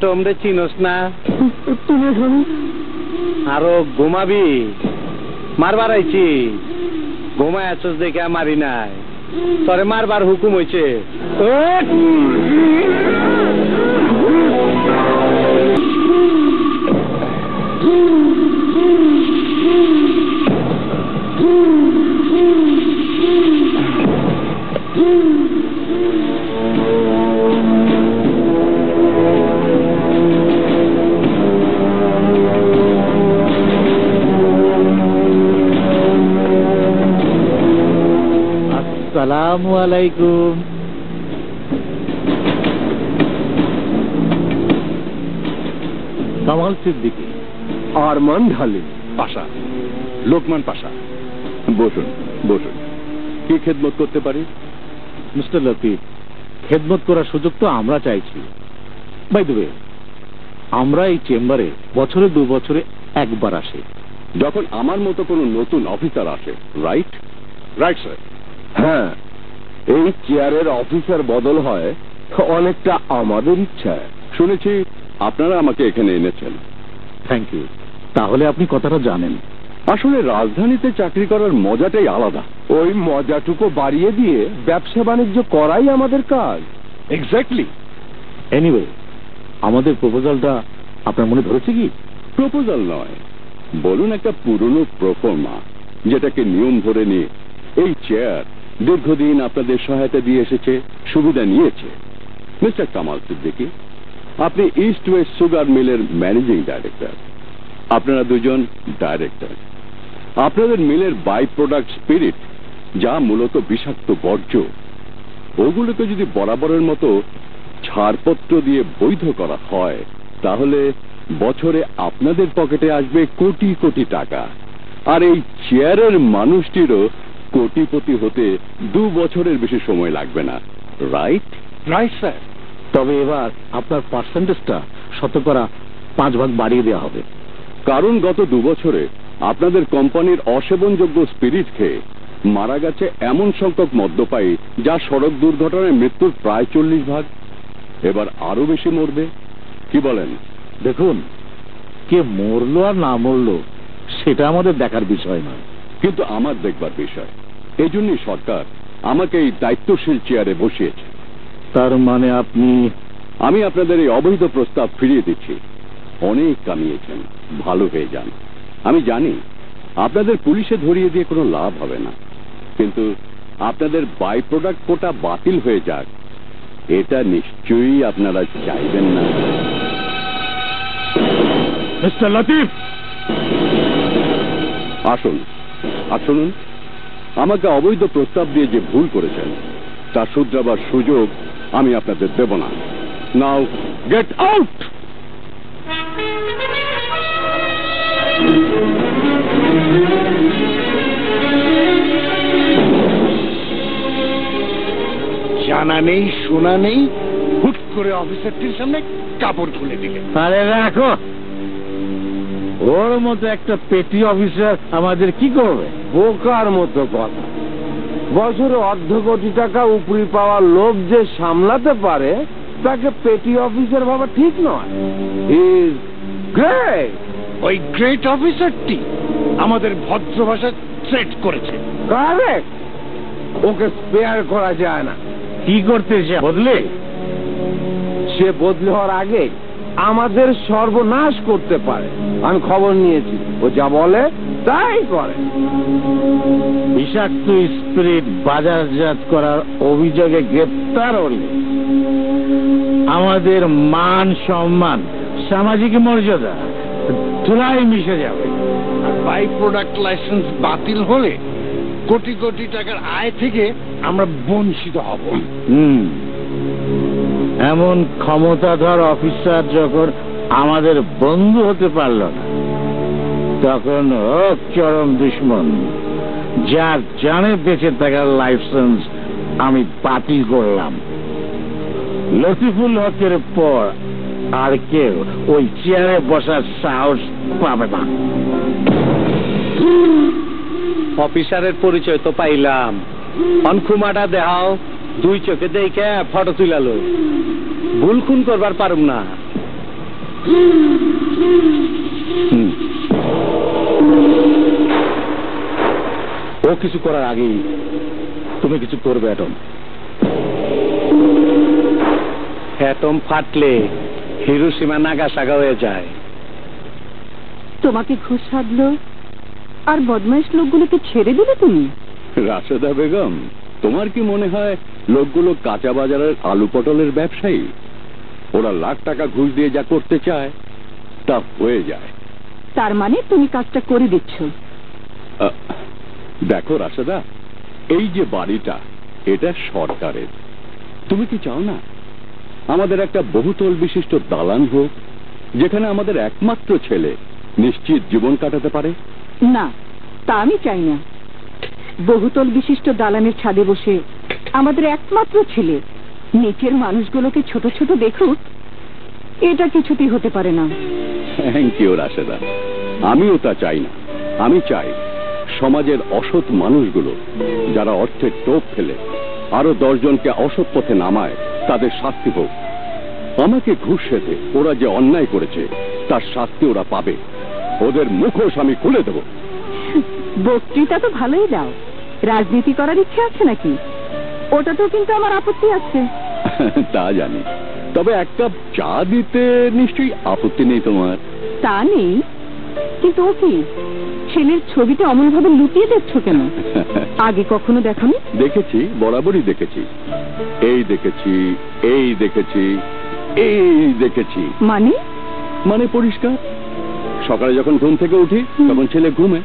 তোমরা চিনোস না আরো ঘুমাবি মারবার আইছি ঘুমায় আছস দেখে মারি নাই তরে মারবার হুকুম হয়েছে আসসালামু আলাইকুম কামাল সিদ্দিকী আরমান ঢালি পাশা লোকমান পাশা বসুন বসুন কি খেদমত করতে পারি মিস্টার লতিফ খেদমত করার সুযোগ তো আমরা চাইছি বাই দ্য ওয়ে আমরা এই চেম্বারে বছরে 2 বছরে একবার আসি যখন আমার মতো কোনো নতুন অফিসার আসে রাইট রাইট স্যার হ্যাঁ এই চেয়ারের অফিসার বদল হয় অনেকটা আমাদের ইচ্ছা শুনেছি আপনারা আমাকে এখানে এনেছেন থ্যাংক ইউ তাহলে আপনি কথাটা জানেন আসলে রাজধানীতে চাকরি করার মজাটাই আলাদা ওই মজাটুকু বাড়িয়ে দিয়ে ব্যবসা বাণিজ্য করাই আমাদের কাজ এক্স্যাক্টলি এনিওয়ে আমাদের প্রপোজালটা আপনার মনে ধরেছে কি প্রপোজাল নয় বলুন একটা পুরনো প্রফর্মা যেটাকে নিয়ম ধরে নিয়ে এই চেয়ার দীর্ঘদিন আপনাদের সহায়তা দিয়ে এসেছে সুবিধা নিয়েছে মিস্টার কামাল সিদ্দিকী আপনি ইস্ট ওয়েস্ট সুগার মিলের ম্যানেজিং ডাইরেক্টর আপনারা দুজন ডাইরেক্টর আপনাদের মিলের বাই প্রোডাক্ট স্পিরিট যা মূলত বিষাক্ত বর্জ্য ওগুলোকে যদি বরাবরের মতো ছাড়পত্র দিয়ে বৈধ করা হয় তাহলে বছরে আপনাদের পকেটে আসবে কোটি কোটি টাকা আর এই চেয়ারের মানুষটিরও কোটিপতি হতে 2 বছরের বেশি সময় লাগবে না রাইট রাইট স্যার তবে এবার আপনার পার্সেন্টেজটা 5% বাড়িয়ে দেওয়া হবে কারণ গত 2 বছরে আপনাদের কোম্পানির অসেবনযোগ্য স্পিরিট খেয়ে মারা গেছে এমন সংখ্যক মদ্যপায়ী যা সড়ক দুর্ঘটনায় মৃত্যুর প্রায় 40%। এবার আরো বেশি মরবে কি বলেন দেখুন কে মরলো আর না মরলো সেটা আমাদের দেখার বিষয় নয় কিন্তু আমার দেখবার বিষয় এই জন্যই সরকার আমাকে এই দায়িত্বশীল চেয়ারে বসিয়েছে তার মানে আমি আপনাদের এই অবৈধ প্রস্তাব ফিরিয়ে দিচ্ছি অনেক কামিয়েছেন ভালো হয়ে যান আমি জানি আপনাদের পুলিশে ধরিয়ে দিয়ে কোনো লাভ হবে না কিন্তু আপনাদের বাই প্রোডাক্ট কোটা বাতিল হয়ে যাক এটা নিশ্চয়ই আপনারা চাইবেন না মিস্টার লতিফ আসুন আর শুনুন আমাকে অবৈধ প্রস্তাব দিয়ে যে ভুল করেছেন তা শুধরাবার সুযোগ আমি আপনাদের দেব না নাও গেট আউট জানা নেই শোনা নেই হুট করে অফিসারটির সামনে কাপড় খুলে দিলে আরে রাখো ওর মতো একটা পেটি অফিসার আমাদের কি করবে বোকার মতো কথা বছরে $1.5 কোটি টাকা উপরি পাওয়ার লোভ যে সামলাতে পারে তাকে পেটি অফিসার ভাবা ঠিক নয় ইজ গ্রেট ওই গ্রেট অফিসারটি আমাদের ভদ্র ভাষা থ্রেট করেছে কারেক্ট ওকে স্পেয়ার করা যায় না কি করতে বদলে সে বদলে হওয়ার আগে আমাদের সর্বনাশ করতে পারে আমি খবর নিয়েছি ও যা বলে তাই করে বিষাক্ত স্পিরিট বাজারজাত করার অভিযোগে গ্রেপ্তার হলে আমাদের মান সম্মান সামাজিক মর্যাদা ধুলায় মিশে যাবে আর বাই প্রোডাক্ট লাইসেন্স বাতিল হলে কোটি কোটি টাকার আয় থেকে আমরা বঞ্চিত হব এমন ক্ষমতাধর অফিসার যখন আমাদের বন্ধু হতে পারল না তখন হোক চরম দুশ্মন, যার জানে বেঁচে থাকার লাইসেন্স আমি বাতিল করলাম। লতিফুল হকের পর আর কেউ ওই চেয়ারে বসার সাহস পাবে না। অফিসারের পরিচয় তো পাইলাম, অনখুমাটা দেখাও, দুই চোখে দেখে ফটো তুলালো, ভুল খুন করবার পারুম না। ও কিছু করার আগেই তুমি কিছু করবে অ্যাটম। অ্যাটম ফাটলে হিরোশিমা নাগাসাগা হয়ে যায়। তোমাকে ঘুষ সাধলো আর বদমাইশ লোকগুলোকে ছেড়ে দিলে তুমি? রাশেদা বেগম, তোমার কি মনে হয় লোকগুলো কাঁচা বাজারের আলু পটলের ব্যবসায়ী? ওরা লাখ টাকা ঘুষ দিয়ে যা করতে চায় তা হয়ে যায়। তার মানে তুমি কাজটা করে দিচ্ছ? দেখো রাশেদা, এই যে বাড়িটা এটা সরকারের। তুমি কি চাও না আমাদের একটা বহুতল বিশিষ্ট দালান হোক, যেখানে আমাদের একমাত্র ছেলে নিশ্চিত জীবন কাটাতে পারে? না, তা আমি চাই না। বহুতল বিশিষ্ট দালানের ছাদে বসে আমাদের একমাত্র ছেলে নিচের মানুষগুলোকে ছোট ছোট দেখুক, এটা কিছুতেই হতে পারে না। থ্যাংক ইউ রাশেদা, আমিও তা চাই না। আমি চাই সমাজের অসৎ মানুষগুলো যারা অর্থের টোপ ফেলে আরো 10 জনকে অসৎ পথে নামায় তাদের শাস্তি হোক। আমাকে ঘুষ খেতে ওরা যে অন্যায় করেছে তার শাস্তি ওরা পাবে। ওদের মুখোশ আমি খুলে দেব। বক্তৃতা তো ভালোই দাও, রাজনীতি করার ইচ্ছে আছে নাকি? ওটাতেও কিন্তু আমার আপত্তি আছে। তা জানি, তবে এক কাপ চা দিতে নিশ্চয়ই আপত্তি নেই তোমার? তা নেই, কিন্তু ও কি ছেলের ছবিটা অমনভাবে লুকিয়ে দেখছো কেন? আগে কখনো দেখানি? দেখেছি, বরাবরই দেখেছি। এই দেখেছি, এই দেখেছি, এই দেখেছি। মানে পরিষ্কার। সকালে যখন ঘুম থেকে উঠি তখন ছেলে ঘুমে,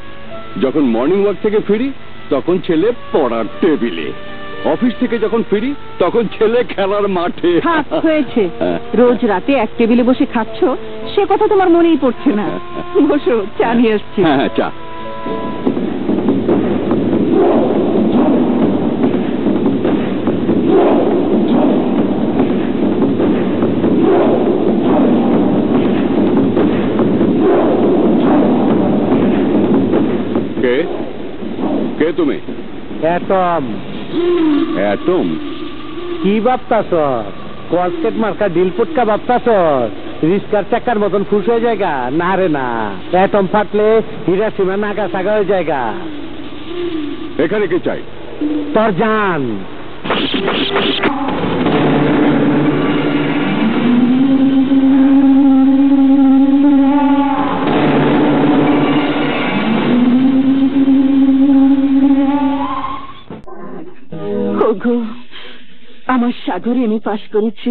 যখন মর্নিং ওয়াক থেকে ফিরি তখন ছেলে পড়ার টেবিলে, অফিস থেকে যখন ফিরি তখন ছেলে খেলার মাঠে। হয়েছে, রোজ রাতে এক টেবিলে বসে খাচ্ছ সে কথা তোমার মনেই পড়ছে না। বসো, চা নিয়ে আসছি। হ্যাঁ, চা। কে তুমি? অ্যাটম। অ্যাটম? কি ভাবতাছ? কলকেট মার্কা ডিল ফুটকা ভাবতাছ? রিস্কার চাকার মতন খুশ হয়ে জায়গা? না রে না, অ্যাটম ফাটলে হিরোশিমা নাগাসাগা হয়ে জায়গা। এখানে কি চাই? তোর জান। ওগো, আমার সাগর এমএ পাশ করেছে,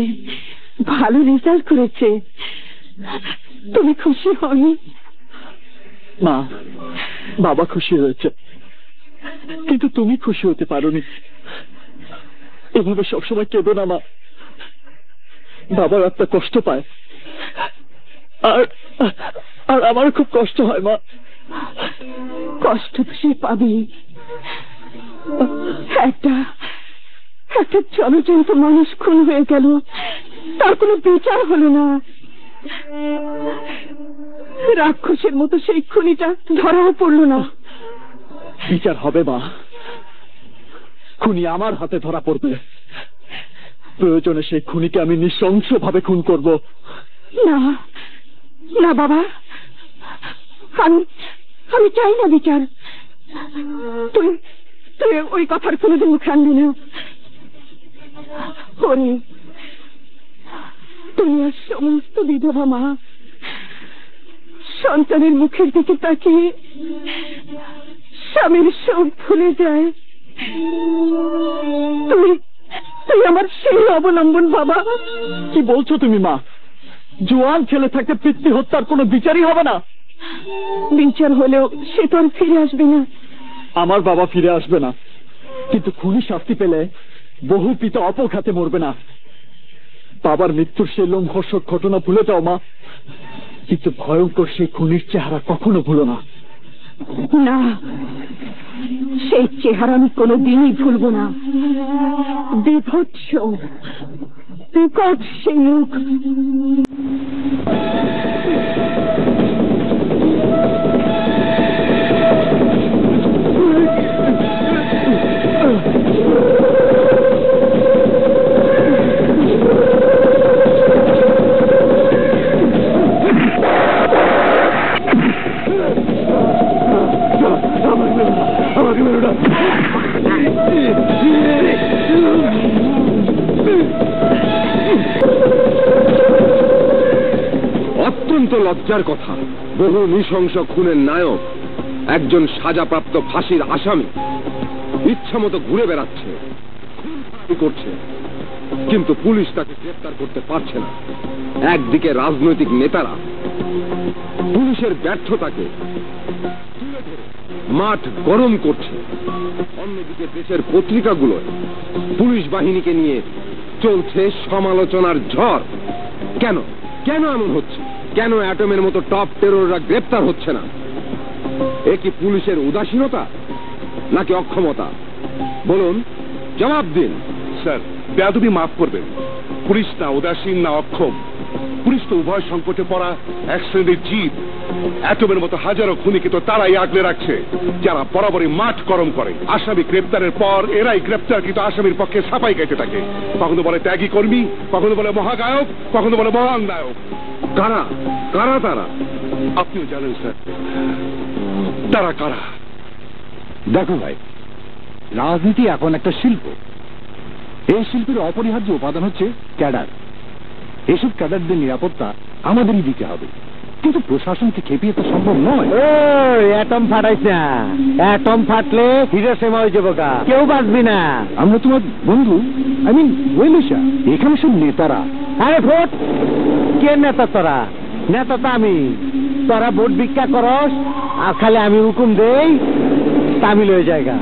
ভালো রেজাল্ট করেছে, তুমি খুশি হওনি? মা, বাবা খুশি হয়েছে, কিন্তু তুমি খুশি হতে পারোনি। এভাবে সবসময় কেঁদো না মা, বাবার একটা কষ্ট পায়, আর আমার খুব কষ্ট হয় মা। কষ্ট তো সে পাবে। একটা জলজন্ত মানুষ খুন হয়ে গেল, তার কোনো বিচার হলো না। রাক্ষসের মতো সেই খুনিটা ধরাও পড়লো না। বিচার হবে মা, খুনি আমার হাতে ধরা পড়বে। প্রয়োজনে সেই খুনিকে আমি নৃশংসভাবে খুন করব। না না বাবা, আমি চাই না বিচার। তুই ওই কথার কোনোদিন মুখে আনবি না। দুনিয়ার সমস্ত বিধবা মা সন্তানের মুখের দিকে তাকিয়ে স্বামীর শোক ভুলে যায়। তুই আমার সেই অবলম্বন বাবা। কি বলছো তুমি মা? জোয়ান ছেলে থাকতে পিতৃ হত্যার কোনো বিচারই হবে না? বিচার হলেও সে তো আর ফিরে আসবে না। আমার বাবা ফিরে আসবে না, কিন্তু খুনি শাস্তি পেলে বহু পিতা অপঘাতে মরবে না। বাবার মৃত্যুর সেই লোমহর্ষক ঘটনা ভুলে যাও মা, কিন্তু ভয়ঙ্কর সেই খুনির চেহারা কখনো ভুলো না। না, সেই চেহারা আমি কোনোদিনই ভুলব না। বিভৎস বিকট সেই মুখ। অত্যন্ত লজ্জার কথা, বহু নৃশংস খুনের নায়ক একজন সাজাপ্রাপ্ত ফাঁসির আসামি ইচ্ছামতো ঘুরে বেড়াচ্ছে, করছে, কিন্তু পুলিশ তাকে গ্রেফতার করতে পারছে না। একদিকে রাজনৈতিক নেতারা পুলিশের ব্যর্থতাকে তুলে ধরে মাঠ গরম করছে, অন্যদিকে দেশের পত্রিকাগুলোয় পুলিশ বাহিনীকে নিয়ে চলছে সমালোচনার ঝড়। কেন কেন এমন হচ্ছে? কেন অ্যাটমের মতো টপ টেরররা গ্রেপ্তার হচ্ছে না? এ কি পুলিশের উদাসীনতা নাকি অক্ষমতা? বলুন, জবাব দিন। স্যার, বেয়াদবি মাফ করবেন, পুলিশ না উদাসীন না অক্ষম, পুলিশ তো উভয় সংকটে পড়া এক শ্রেণীর জীব। অ্যাটমের মতো হাজারো খুনিকে তো তারাই আগলে রাখছে যারা বরাবরই মাঠ গরম করে। আসামি গ্রেপ্তারের পর এরাই গ্রেপ্তারকৃত আসামির পক্ষে সাফাই গাইতে থাকে। কখনো বলে ত্যাগী কর্মী, কখনো বলে মহাগায়ক, কখনো বলে মহান নায়ক। কারা কারা তারা? আপনিও জানেন স্যার তারা কারা। দেখো ভাই, রাজনীতি এখন একটা শিল্প। এই শিল্পের অপরিহার্য উপাদান হচ্ছে ক্যাডার। এসব ক্যাডারদের নিরাপত্তা আমাদেরই দিতে হবে, কিন্তু প্রশাসনকে খেপিয়ে তো সম্ভব নয়। অ্যাটম ফাটাইছ না, অ্যাটম ফাটলে হিরোশিমা হয়ে যাবো, কেউ বাঁচবি না। আমরা তোমার বন্ধু, আই মিন ওয়েলিশা, এখানে সব নেতারা। আরে ভোট কে নেতা? তোরা নেতা তো আমি। তোরা ভোট ভিক্ষা করস আর খালি আমি হুকুম দেই, তামিল হয়ে জায়গা।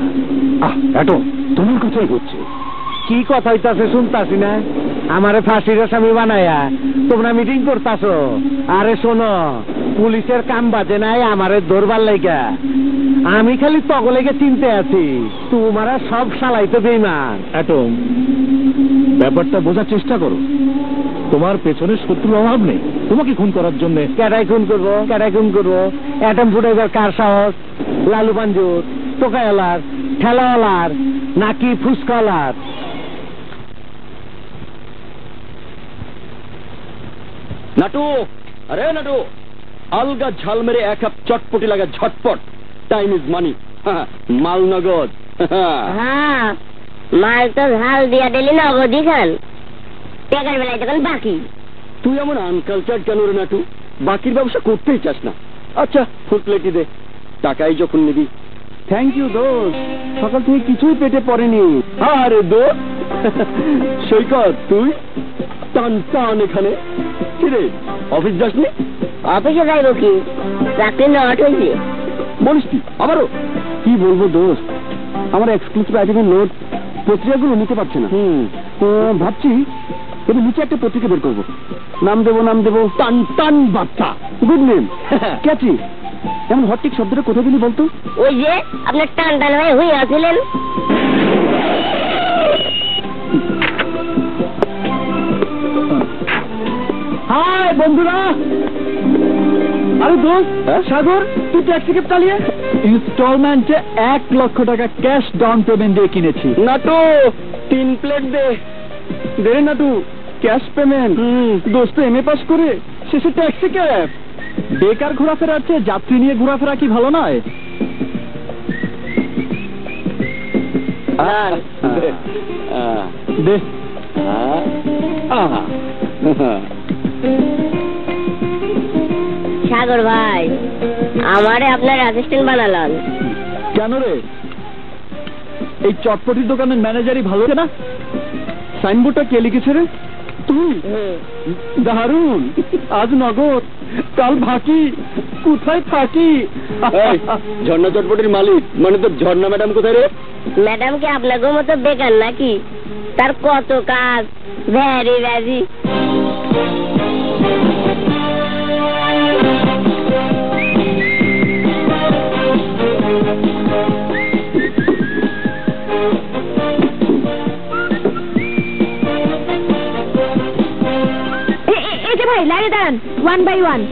অ্যাটম, তোমার কথাই হচ্ছে। কি কথা হইতাছে শুনতাছি না? আমারে ফাঁসির আসামি বানায়া তোমরা মিটিং করতাছ। আরে শোনো, পুলিশের কাম বাজে নাই আমারে ধরবার লাইগা। আমি খালি তগলেগে চিনতে আছি, তোমারা সব শালাইতে বেইমান। অ্যাটম, ব্যাপারটা বোঝার চেষ্টা করো। তোমার পেছনে শত্রুর অভাব নেই তোমাকে খুন করার জন্য। কেডাই খুন করবো? কেডাই খুন করবো? অ্যাটম ফুটাইবার কার সাহস? লালু পাঞ্জুর, টোকাওয়ালার, ঠেলাওয়ালার নাকি ফুসকাওয়ালার? নাটু, আরে নাটু, আলগা ঝাল মেরে এক কাপ চটপটি লাগা ঝটপট। টাইম ইজ মানি, মাল নগদ। হ্যাঁ, মাল তো ঝাল দিয়া দিলি নগদই খান, টাকার বেলায় তখন বাকি। তুই এমন আনকালচার কেন রে নাটু? বাকির ব্যবসা করতেই চাস না? আচ্ছা, ফুল প্লেটই দে, টাকাই যখন নিবি। থ্যাংক ইউ দোস্ত, সকাল থেকে কিছুই পেটে পড়েনি। আরে দোস্ত, সৈকত তুই টান টান এখানে কিরে? অফিস যাসনি? অফিসে যাইব কি, চাকরি নট হয়েছে। বলিস কি আবারও? কি বলবো দোস্ত, আমার এক্সক্লুসিভ আইটেমের নোট পত্রিকাগুলো নিতে পারছে না। ভাবছি এবার নিচে একটা পত্রিকা বের করবো, নাম দেবো টান টান বার্তা। গুড নেম, ক্যাচি। এমন হটটিক শব্দটা কোথায় দিলি বলতো? ওই যে আপনার টান টান হয়ে হয়ে আছিলেন। হাই বন্ধুরা। আরে দোস্ত, সাগর তুই ট্যাক্সি ক্যাব চালিয়ে ইনস্টলমেন্টে 1 লক্ষ টাকা ক্যাশ ডাউন পেমেন্ট দিয়ে কিনেছি। নাটু 3 প্লেট দে। দে নাটু, ক্যাশ পেমেন্ট। দোস্ত এমএ পাস করে শেষে ট্যাক্সি ক্যাব। বেকার ঘোরাফেরার চেয়ে যাত্রী নিয়ে ঘোরাফেরা কি ভালো নয়? দে। সাগর ভাই, আমারে আপনার অ্যাসিস্ট্যান্ট বানালেন কেন রে? এই চটপটির দোকানের ম্যানেজারই ভালো না? সাইনবোর্ডটা কে লিখেছে রে? তুই? দারুন, আজ নগদ কাল বাকি। কোথায় থাকি? ঝর্ণা চটপটির মালিক মানে তোর ঝর্ণা ম্যাডাম কোথায় রে? ম্যাডাম কি আপনাকে মতো বেকার নাকি? তার কত কাজ, ভ্যারি ভ্যারি। 1 by 1।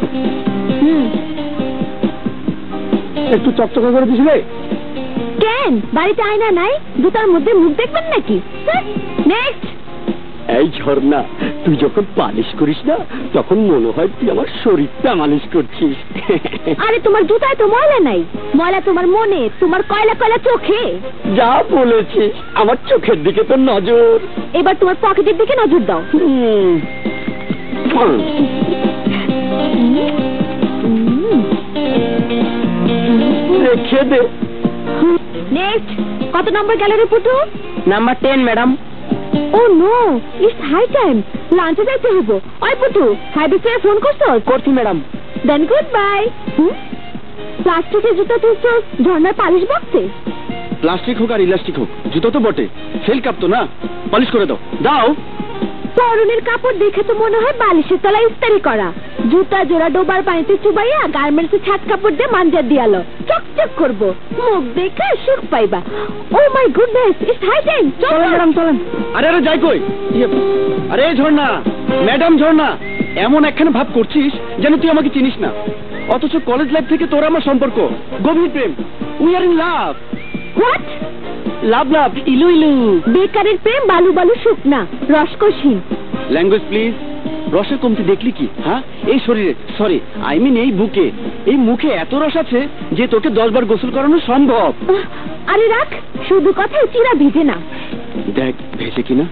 একটু চকচকা করে দিছিলে? কেন বাড়িতে আয়না নাই? জুতার মধ্যে মুখ দেখবেন নাকি? নেক্সট। এই ঝর্ণা, তুই যখন পালিশ করিস না তখন মনে হয় তুই আমার শরীরটা মালিশ করছিস। আরে তোমার জুতায় তো ময়লা নাই, ময়লা তোমার মনে, তোমার কয়লা কয়লা চোখে। যা বলেছিস, আমার চোখের দিকে তো নজর। এবার তোমার পকেটের দিকে নজর দাও। রেখে দে। নেক্সট। কত নম্বর গেল রে পুটু? Number 10 madam. Oh no, it's high time, লাঞ্চে যাইতে হইব। ওই পুটু, সাইডে ফোন করছো? করছি ম্যাডাম। দেন গুড বাই। প্লাস্টিকের জুতা তুলছো ঝর্ণার পালিশ বক্সে? প্লাস্টিক হোক আর ইলাস্টিক হোক, জুতো তো বটে, সেল কাপ তো না, পালিশ করে দাও। দাও। পরনের কাপড় দেখে তো মনে হয় বালিশের তলায় ইস্তারি করা। জুতা জোড়া ডোবার পানিতে চুবাইয়া গার্মেন্টসে ছাট কাপড় দিয়ে মাঞ্জা দিয়ালো, চকচক করবো, মুখ দেখে সুখ পাইবা। Oh my goodness, it's high time. চলো ম্যাডাম, চলেন। আরে আরে যাই কই? আরে ঝর্ণা, ম্যাডাম ঝর্ণা, এমন একখানে ভাব করছিস যেন তুই আমাকে চিনিস না, অথচ কলেজ লাইফ থেকে তোর আমার সম্পর্ক, গভীর প্রেম, we are in love. What? Love love, ইলু ইলু। বেকারের প্রেম বালু বালু শুকনা, রসকসহীন। Language please. রসের কমতি দেখলি কি? হ্যাঁ, এই শরীরে, সরি আই মিন এই বুকে, এই মুখে এত রস আছে যে তোকে 10 বার গোসল করানো সম্ভব। আরে রাখ, শুধু কথায় চিরা ভিজে না। দেখ ভেসে কিনা।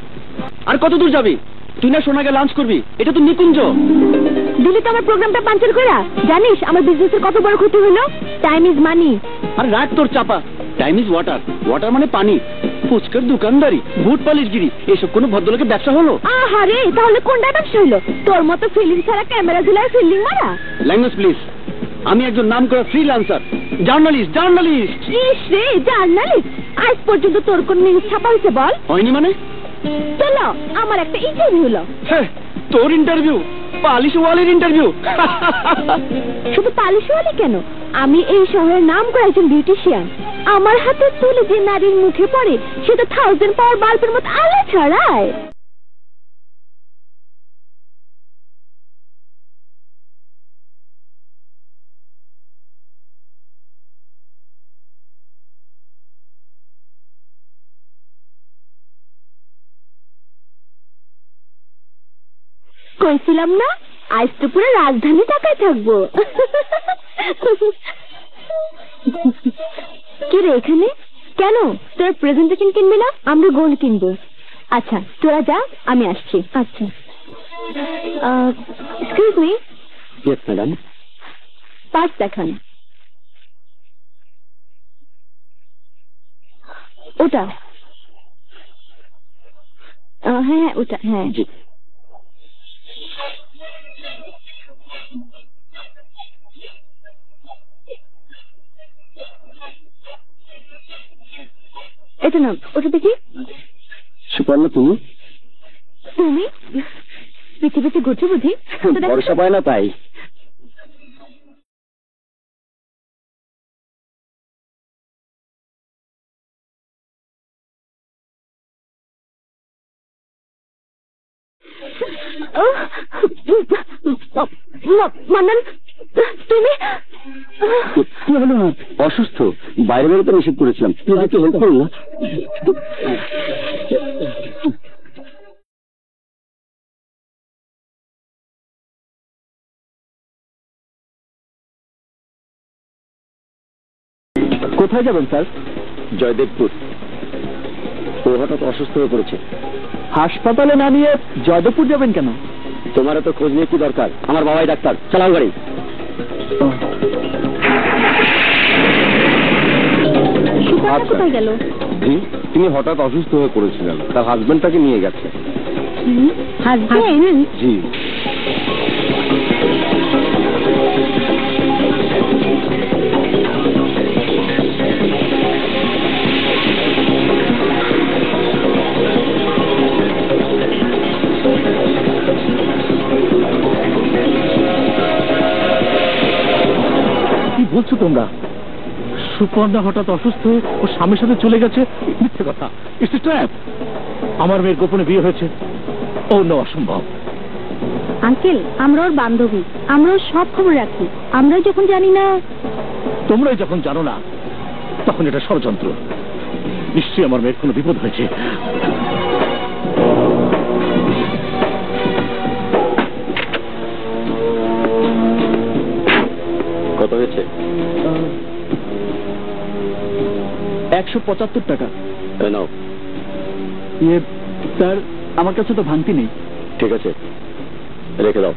আর কত দূর যাবি? তুই না সোনাকে লাঞ্চ করবি, এটা তো নিকুঞ্জ। দিলি তো আমার প্রোগ্রামটা পাঞ্চার করা। জানিস আমার বিজনেসের কত বড় ক্ষতি হলো? Time is money. আর রাখ তোর চাপা। টাইম ইজ ওয়াটার, ওয়াটার মানে পানি। ফুচকার দোকানদারি, বুট পালিশগিরি, এসব কোনো ভদ্রলোকের ব্যবসা হলো? আহারে, তাহলে কোনটা ব্যবসা হলো? তোর মতো ফিল্ডিং ছাড়া ক্যামেরা ঝুলায় ফিল্ডিং মারা। Language please. আমি একজন নাম করা ফ্রিল্যান্সার, জার্নালিস্ট। ইস রে, জার্নালিস্ট? আজ পর্যন্ত তোর কোন নিউজ ছাপা হয়েছে বল? হয়নি মানে? চলো, আমার একটা ইন্টারভিউ হলো। হ্যাঁ, তোর ইন্টারভিউ? পালিশওয়ালির ইন্টারভিউ? শুধু পালিশওয়ালি কেন, আমি এই শহরের নাম করা একজন বিউটিশিয়ান। আমার হাতে তুলে যে নারীর মুখে পড়ে সে তো 1000 পাওয়ার বাল্বের মতো আলো ছড়ায়। কইছিলাম না আজ তো পুরো রাজধানী টাকায় থাকবো। কি রে এখানে কেন? তোর প্রেজেন্টেশন কিনবি না? আমরা গোল্ড কিনবো। আচ্ছা তোরা যা, আমি আসছি। আচ্ছা, excuse me. Yes madam. Pass দেখান। ওটা? হ্যাঁ ওটা, হ্যাঁ। জি। এটা না, ওটা দেখি। সুপর্ণা, তুমি পৃথিবীতে ঘুরছো বুঝি? ভরসা পায় না তাই। মান্নান, তুমি? অসুস্থ, বাইরে বেরোতে নিষেধ করেছিলাম, তুই একটু হেল্প করুন না। কোথায় যাবেন স্যার? জয়দেবপুর। ও হঠাৎ অসুস্থ হয়ে পড়েছে। হাসপাতালে না নিয়ে জয়দেবপুর যাবেন কেন? তোমার তো খোঁজ নিয়ে কি দরকার? আমার বাবাই ডাক্তার, চালাও গাড়ি। কোথায় গেল? তিনি হঠাৎ অসুস্থ হয়ে পড়েছিলেন, তার হাজবেন্ড তাকে নিয়ে গেছে। হাজবেন্ড? জি। কি বলছো তোমরা? সুপর্ণা হঠাৎ অসুস্থ হয়ে ওর স্বামীর সাথে চলে গেছে? মিথ্যে কথা, ইটস এ ট্র্যাপ। আমার মেয়ের গোপনে বিয়ে হয়েছে। ও নো, অসম্ভব। আঙ্কেল, আমরা ওর বান্ধবী, আমরা ওর সব খবর রাখি। আমরাই যখন জানি না। তোমরাই যখন জানো না তখন এটা ষড়যন্ত্র। নিশ্চয়ই আমার মেয়ের কোনো বিপদ হয়েছে। কত হয়েছে? 175 টাকা। নাও। স্যার, আমার কাছে তো ভাঙতি নেই। ঠিক আছে, রেখে দাও।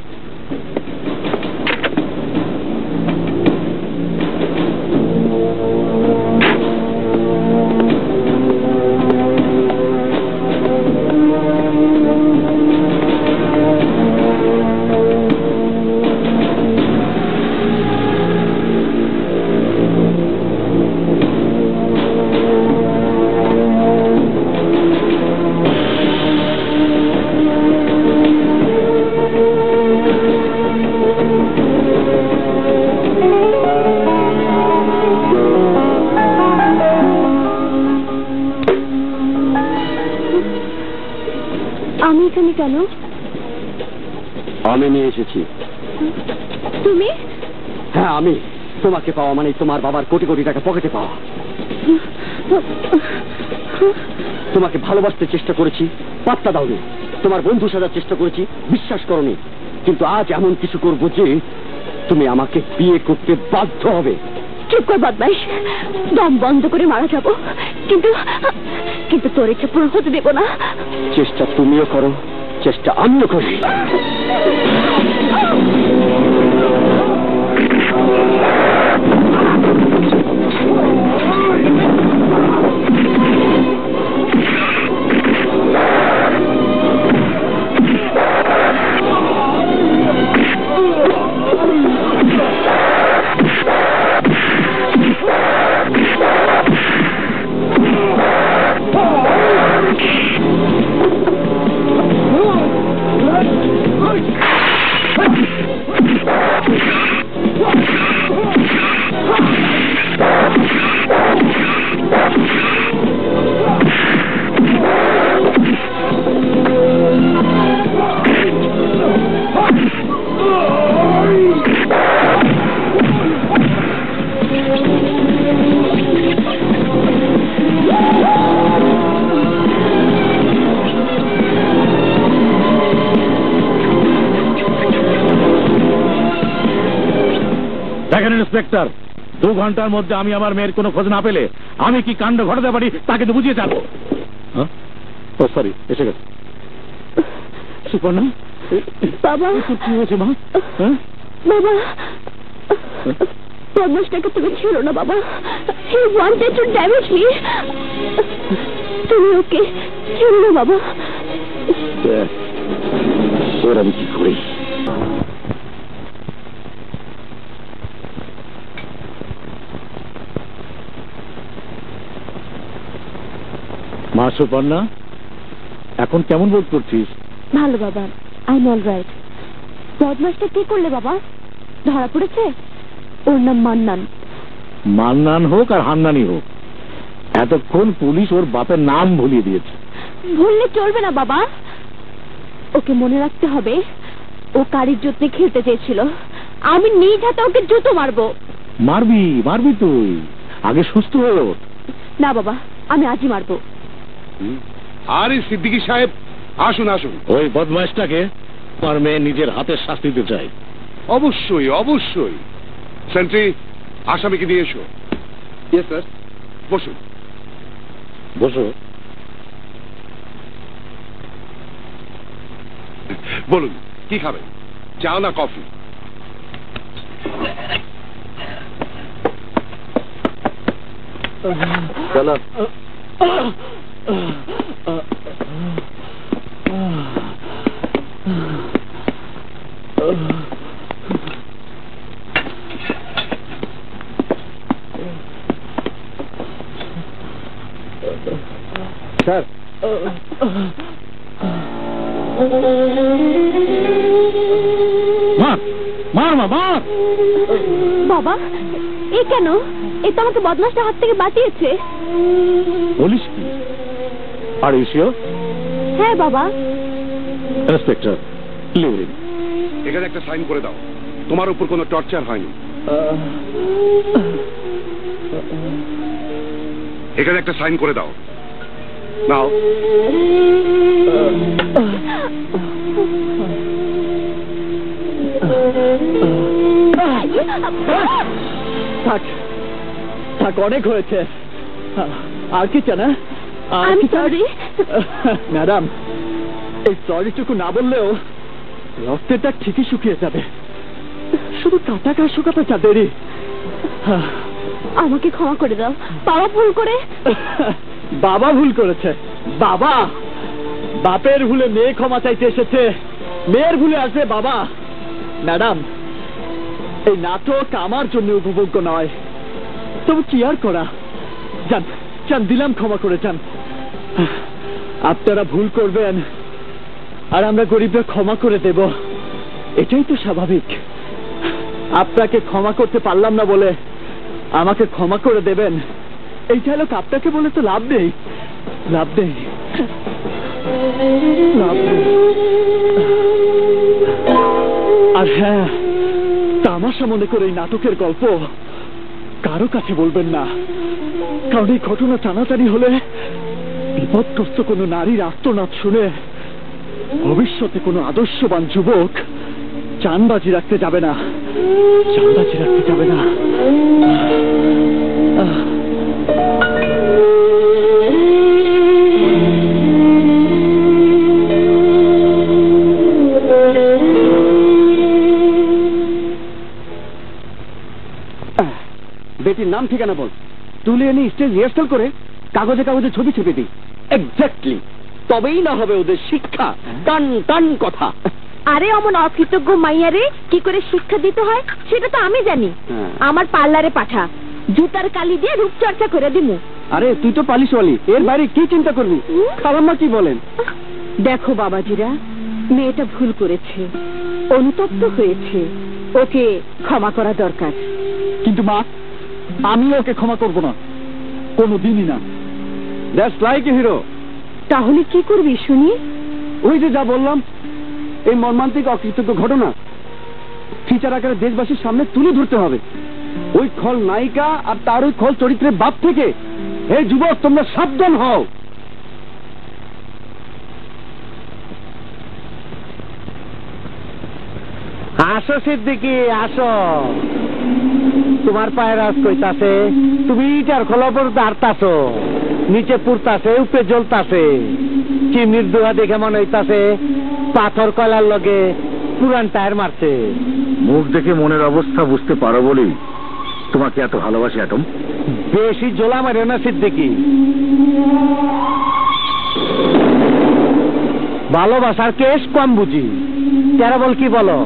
আমি এখানে কেন? আমি নিয়ে এসেছি। তুমি? হ্যাঁ, আমি। তোমাকে পাওয়া মানে তোমার বাবার কোটি কোটি টাকা পকেটে পাওয়া। তোমাকে ভালোবাসতে চেষ্টা করেছি, পাত্তা দাওনি। তোমার বন্ধু সাজার চেষ্টা করেছি, বিশ্বাস করনি। কিন্তু আজ এমন কিছু করবো যে তুমি আমাকে বিয়ে করতে বাধ্য হবে। চুপ কর বদমাইশ, দম বন্ধ করে মারা যাবো, কিন্তু কিন্তু তোর ইচ্ছা পূরণ হতে দেব না। চেষ্টা তুমিও করো, চেষ্টা আমিও করি। দেখেন ইন্সপেক্টর, 2 ঘন্টার মধ্যে আমি আমার মেয়ের কোনো খোঁজ না পেলে আমি কি কাণ্ড ঘটাতে পারি তাকে তো বুঝিয়ে যাবো। ও সরি, এসে গেছে। সুপর্ণা, বাবা কি হয়েছে মা? বাবা, বদমাশটাকে তুমি ছিল না বাবা। He wanted to damage me. তুমি ওকে ছিল না বাবা। ওর আমি কি করি? মা সুপর্ণা, এখন কেমন বোধ করছিস? ভালো বাবা, আই এম অল রাইট। বদমাশটা কি করলে বাবা? ধরা পড়েছে? ওর নাম মান্নান। মান্নান হোক আর হান্নানি হোক, এতক্ষণ পুলিশ ওর বাপের নাম ভুলিয়ে দিয়েছে। ভুললে চলবে না বাবা, ওকে মনে রাখতে হবে ও কারির যত্নে খেলতে চেয়েছিল। আমি নিজ হাতে ওকে জুতো মারবো। মারবি মারবি, তুই আগে সুস্থ হয়ে ওঠ। না বাবা, আমি আজই মারবো। আরে সিদ্দিকী সাহেব, আসুন আসুন। ওই বদমাইশটাকে আমার মেয়ে নিজের হাতে শাস্তি দিতে চাই। অবশ্যই অবশ্যই। সেন্ট্রি, আসামিকে নিয়ে এসো। Yes sir. বসুন। বসো। বলুন, কি খাবেন? চা না কফি? চলো। স্যার, মার মার মা মার। বাবা, এ কেন? এ তো আমাকে বদমাশটার হাত থেকে বাঁচিয়েছে। বলিস কি? Are you sure? হ্যাঁ বাবা। Inspector, leave him. এখানে একটা সাইন করে দাও, তোমার উপর কোনো টর্চার হয়নি। এখানে একটা সাইন করে দাও, নাও। থাক থাক, অনেক হয়েছে। আর কি চান? ম্যাডাম, এই সরিটুকু না বললেও রক্তেরটা ঠিকই শুকিয়ে যাবে, শুধু কাটা ঘা শুকাতে চা দেরি। আমাকে ক্ষমা করে দাও, বাবা ভুল করে। বাবা ভুল করেছে? বাবা? বাপের ভুলে মেয়ে ক্ষমা চাইতে এসেছে, মেয়ের ভুলে আসবে বাবা? ম্যাডাম, এই নাটক আমার জন্য উপভোগ্য নয়, তবু কি আর করা। যান যান, দিলাম, ক্ষমা করে যান। আপনারা ভুল করবেন আর আমরা গরিবরা ক্ষমা করে দেব, এটাই তো স্বাভাবিক। আপনাকে ক্ষমা করতে পারলাম না বলে আমাকে ক্ষমা করে দেবেন, এইটা হলো আপনাকে বলে তো লাভ নেই, লাভ নেই, লাভ নেই। আর হ্যাঁ, তামাশা মনে করে এই নাটকের গল্প কারো কাছে বলবেন না, কারণ এই ঘটনা টানাটানি হলে বিপদগ্রস্ত কোনো নারীর আর্তনাদ শুনে ভবিষ্যতে কোনো আদর্শবান যুবক চানবাজি রাখতে যাবে না, চানবাজি রাখতে যাবে না। বেটির নাম ঠিকানা বল, তুলে এনে স্টেজ রিহার্সাল করে কাগজে কাগজে ছবি ছেপে দিই। এক্স্যাক্টলি, তবেই না হবে ওদের শিক্ষা। টান টান কথা। আরে অমন অকৃতজ্ঞ মাইয়ারে কি করে শিক্ষা দিতে হয় সেটা তো আমি জানি। আমার পার্লারে পাঠা, জুতার কালি দিয়ে রূপচর্চা করে দিমু। আরে তুই তো পালিশওয়ালি, এর বাইরে কি চিন্তা করবি? খালাম্মা কি বলেন? দেখো বাবাজিরা, মেয়েটা ভুল করেছে, অনুতপ্ত হয়েছে, ওকে ক্ষমা করা দরকার। কিন্তু মা, আমি ওকে ক্ষমা করব না, কোনোদিনই না। That's like a hero. তাহলে কি করবি শুনি? ওই যে যা বললাম, এই মর্মান্তিক অকৃতজ্ঞ ঘটনা ফিচার আকারে দেশবাসীর সামনে তুলে ধরতে হবে। ওই খল নায়িকা আর তার ওই খল চরিত্রের বাপ থেকে। হে যুবক, তোমরা সাবধান হও। আসো সিদ্দিকি, আসো। তোমার পায়ের আজ কইতাছে, তুমি ইটার খোলাপর দাঁড়তাছো, নিচে পুরতাছে, উপরে জ্বলতাছে। চিমনির দোয়া দেখে মনে হইতাছে পাথর কয়লার লগে পুরান টায়ার মারছে। মুখ দেখে মনের অবস্থা বুঝতে পারো বলেই তোমাকে এত ভালোবাসি অ্যাটম। বেশি জোলা মারিও না সিদ্দিকি, ভালোবাসার কেস কম বুঝি। তেরা বল কি বলো?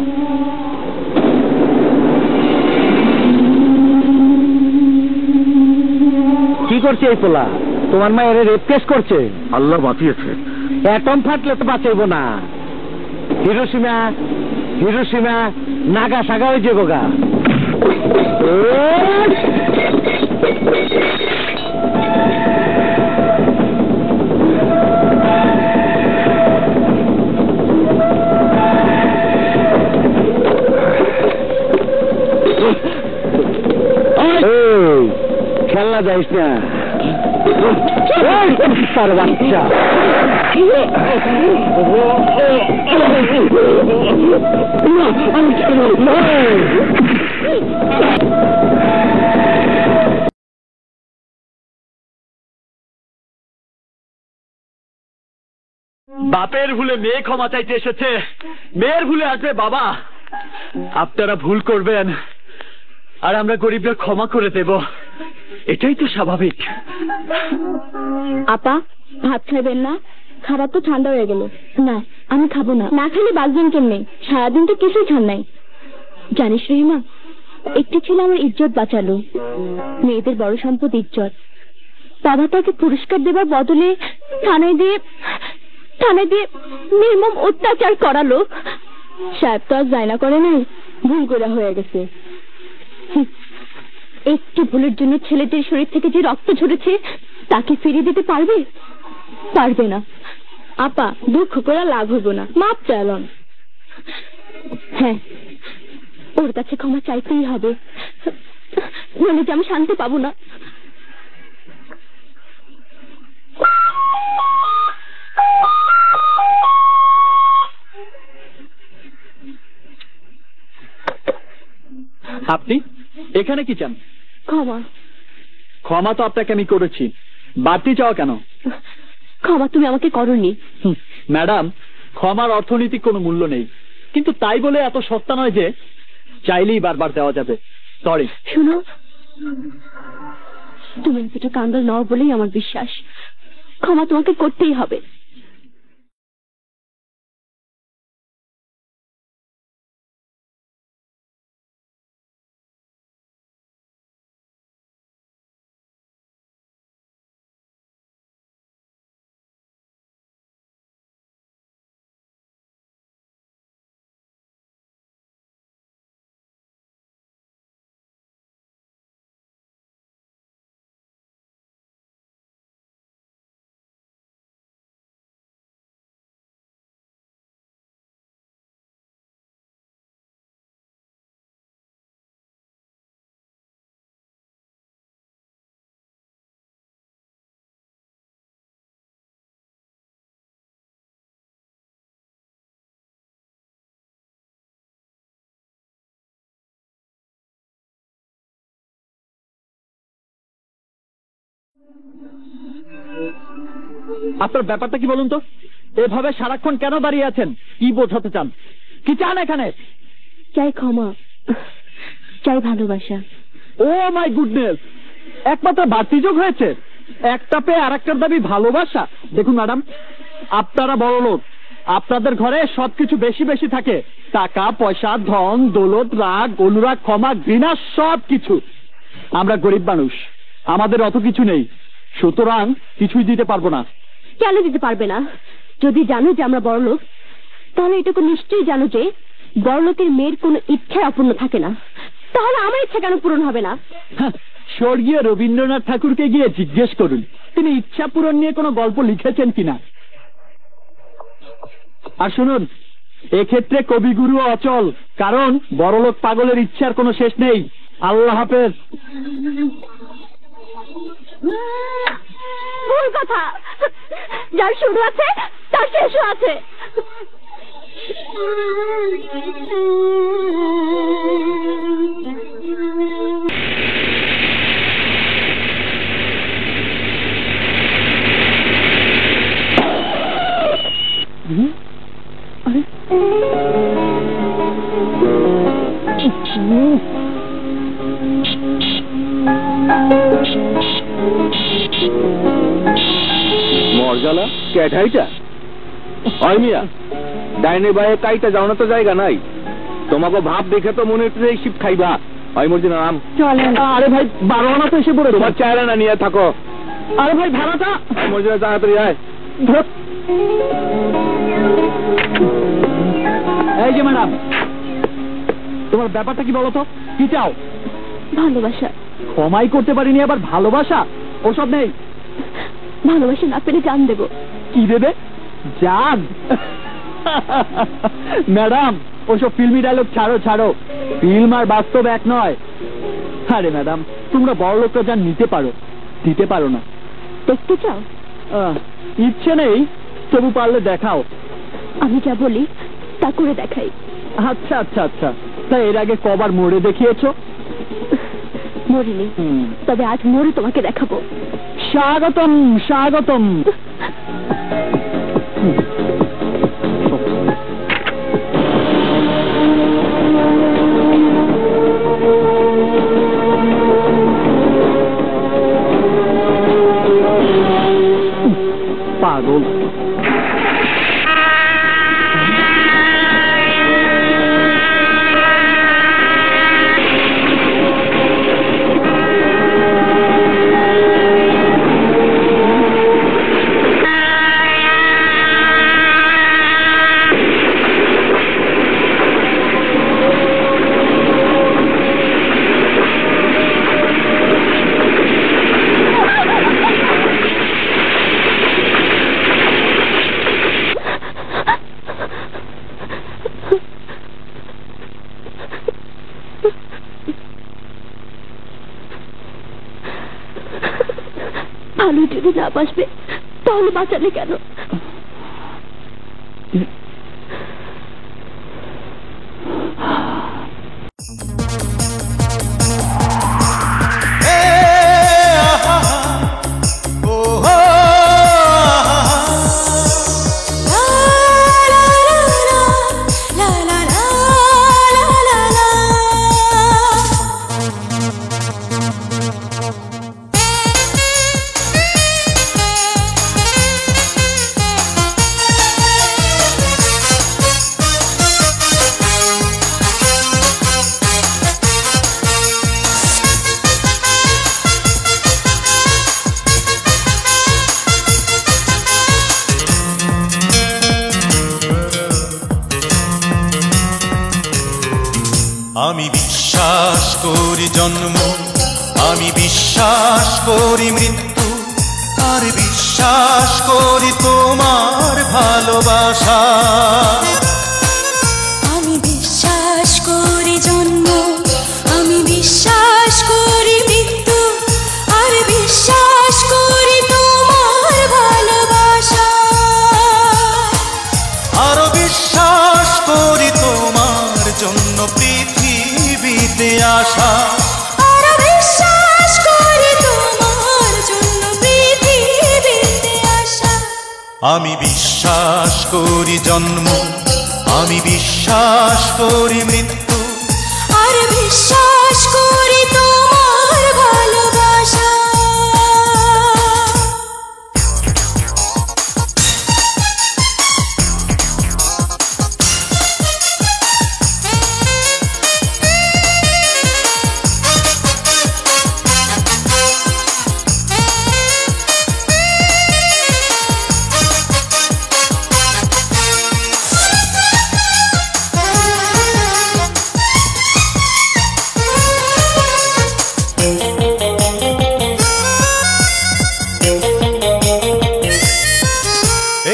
কি করছে এই পোলা? তোমার মায়ের রেপ কেস করছে। আল্লাহ বাঁচিয়েছে। অ্যাটম ফাটলে তো বাঁচাইব না। হিরোশিমা হিরোশিমা নাগাসাগা হয়ে যাবো গা। খেলনা যাইস না তার বাচ্চা। বাপের ভুলে মেয়ে ক্ষমা চাইতে এসেছে, মেয়ের ভুলে আসবে বাবা। আপনারা ভুল করবেন আর আমরা গরিবরা ক্ষমা করে দেব, এটাই তো স্বাভাবিক। আপা, ভাত খাইবেন না? খাবার তো ঠান্ডা হয়ে গেল। না, আমি খাবো না। না খেলে বাঁচবেন কেমনে? সারাদিন তো কিছুই খান নাই। জানিস রহিমা, একটি ছেলে আমার ইজ্জত বাঁচালো। মেয়েদের বড় সম্পদ ইজ্জত। বাবা তাকে পুরস্কার দেবার বদলে থানায় দিয়ে নির্মম অত্যাচার করালো। সাহেব তো আর যায় না করে নাই, ভুল করে হয়ে গেছে। একটি ভুলের জন্য ছেলেদের শরীর থেকে যে রক্ত ঝরেছে তাকে ফিরিয়ে দিতে পারবে? পারবে না। আপা, দুঃখ করে লাভ হইব না, মাপ চাইলাম। হ্যাঁ, ওর কাছে ক্ষমা চাইতেই হবে, নইলে যে আমি শান্তি পাবো না। আপনি এখানে কি চান? ক্ষমা। ক্ষমা তো আপনাকে আমি করেছি, বাড়তি চাওয়া কেন? ক্ষমা তুমি আমাকে করোনি। ম্যাডাম, ক্ষমার অর্থনৈতিক কোনো মূল্য নেই, কিন্তু তাই বলে এত সস্তা নয় যে চাইলেই বারবার দেওয়া যাবে। সরি। শুনো, তুমি এতটা কাঙ্গাল নও বলেই আমার বিশ্বাস ক্ষমা তোমাকে করতেই হবে। আপনার ব্যাপারটা কি বলুন তো? এভাবে সারাক্ষণ কেন দাঁড়িয়ে আছেন? কি বোঝাতে চান? কি চান এখানে? চাই ক্ষমা, চাই ভালোবাসা। ও মাই গুডনেস, একমাত্র বাড়তি যোগ হয়েছে, একটা পেয়ে আর একটার দাবি ভালোবাসা। দেখুন ম্যাডাম, আপনারা বড় লোক, আপনাদের ঘরে সবকিছু বেশি বেশি থাকে, টাকা পয়সা, ধন দৌলত, রাগ অনুরাগ, ক্ষমা ঘৃণা, সবকিছু। আমরা গরিব মানুষ, আমাদের অত কিছু নেই, সুতরাং কিছুই দিতে পারবো না। কেন দিতে পারবে না? যদি জানো যে আমরা বড় লোক, তাহলে এটুকু নিশ্চয়ই জানো যে বড় লোকের মেয়ের কোনো ইচ্ছা অপূর্ণ থাকে না। তাহলে আমার ইচ্ছা কেন পূরণ হবে না? স্বর্গীয় রবীন্দ্রনাথ ঠাকুরকে গিয়ে জিজ্ঞেস করুন তিনি ইচ্ছা পূরণ নিয়ে কোনো গল্প লিখেছেন কিনা। আর শুনুন, এক্ষেত্রে কবিগুরু অচল, কারণ বড়লোক পাগলের ইচ্ছার কোনো শেষ নেই। আল্লাহ হাফেজ। ভুল কথা, যার শুরু আছে তার শেষও আছে। মর্যালা ক্যাঠাইটা হয় মিয়া, ডাইনে বাইরে কাইটা যাও না তো জায়গা নাই। তোমাকে ভাব দেখে তো মনে হচ্ছে এই শিব খাইবা। হয় মর্জিনা নাম চলেন। আরে ভাই, 12 আনা তো এসে পড়ে, তোমার চায়রা না নিয়ে থাকো। আরে ভাই, ভাড়াটা মর্জিনা তাড়াতাড়ি আয়। এই যে ম্যাডাম, তোমার ব্যাপারটা কি বলো তো? কি চাও? ভালোবাসা। ক্ষমাই করতে পারিনি, আবার ভালোবাসা? ওসব নেই। ভালোবাসা না পেলে জান দেব। কি দেবে? জান? ম্যাডাম, ওসব ফিল্মি ডায়লগ ছাড়ো ছাড়ো, ফিল্ম আর বাস্তব এক নয়। আরে ম্যাডাম, তোমরা বড় লোকটা জান নিতে পারো, দিতে পারো না। দেখতে চাও? ইচ্ছে নেই, তবু পারলে দেখাও। আমি যা বলি তা করে দেখাই। আচ্ছা আচ্ছা আচ্ছা, তা এর আগে কবার মরে দেখিয়েছো? মরিনি, তবে আজ মরে তোমাকে দেখাবো। স্বাগতম স্বাগতম। পাগল। ভালো যদি না বাঁচবে তাহলে বাঁচালে কেন? আমি বিশ্বাস করি জন্ম, আমি বিশ্বাস করি মৃত্যু, আর বিশ্বাস করি তোমার ভালোবাসা। আমি বিশ্বাস করি জন্ম, আমি বিশ্বাস করি মৃত্যু, আর বিশ্বাস করি তোমার ভালোবাসা। আরো বিশ্বাস করি তোমার জন্য পৃথিবীতে আসা। আরো বিশ্বাস করি তোমার জন্য পৃথিবীতে আসা। আমি বিশ্বাস করি জন্ম, আমি বিশ্বাস করি মৃত্যু, আর বিশ্বাস করি তোমার ভালোবাসা।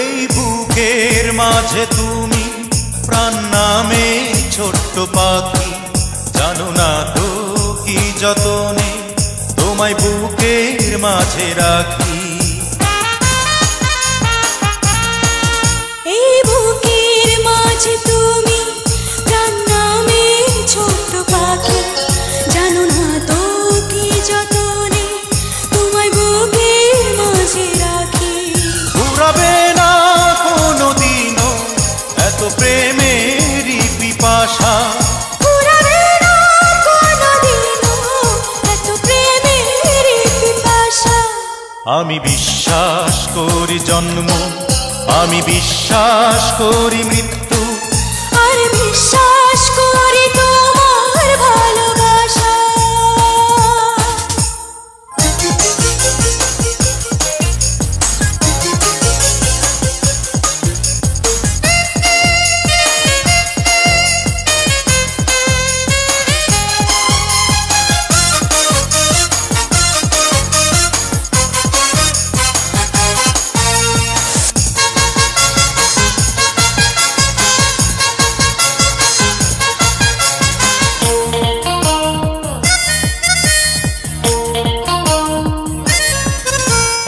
এই বুকের মাঝে তুমি প্রাণ নামে ছোট্ট পাখি, জানো না তো কি যতনে তোমায় বুকের মাঝে রাখি। এই বুকের মাঝে তুমি প্রাণ নামে ছোট্ট পাখি, জানো না তো কি যতনে তোমায় বুকের মাঝে রাখি। ঘুরাবে না কোনোদিনও এত প্রেমেরই পিপাসা, ঘুরাবে না কোনোদিনও এত প্রেমেরই পিপাসা। আমি বিশ্বাস করি জন্ম, আমি বিশ্বাস করি মৃত্যু, আর বিশ্বাস করি তোমার ভালোবাসা।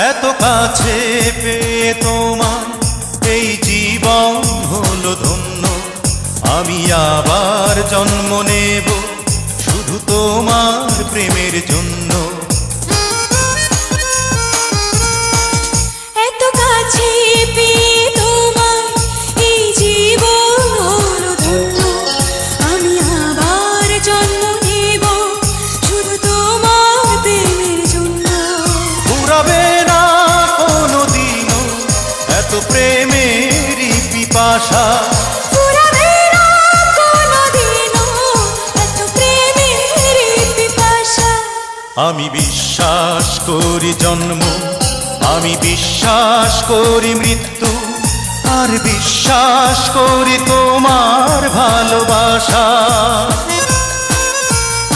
এত কাছে পেয়ে তোমার এই জীবন হলো ধন্য। আমি আবার জন্ম নেব শুধু তোমার প্রেমের জন্য। এত কাছে পেয়ে তোমার এই জীবন হলো ধন্য। আমি আবার জন্ম নেব শুধু তোমার প্রেমের জন্য। ঘুরাবে না কোনোদিনও এত প্রেমেরই পিপাসা, ঘুরাবে না কোনোদিনও এত প্রেমেরই পিপাসা। আমি বিশ্বাস করি জন্ম, আমি বিশ্বাস করি মৃত্যু, আর বিশ্বাস করি তোমার ভালোবাসা।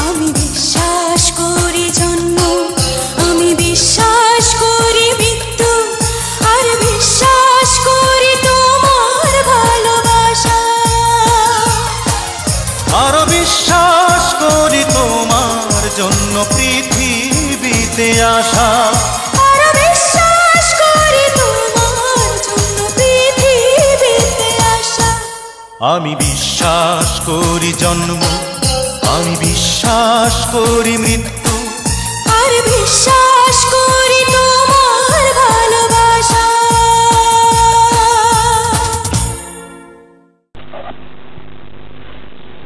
আমি বিশ্বাস করি জন্ম, আমি বিশ্বাস করি মৃত্যু, আর বিশ্বাস করি তোমার ভালোবাসা। আরো বিশ্বাস করি তোমার জন্য পৃথিবীতে আসা। আর আমি বিশ্বাস করি জন্ম, আমি বিশ্বাস করি মৃত্যু, আর বিশ্বাস করি তোমার ভালোবাসা।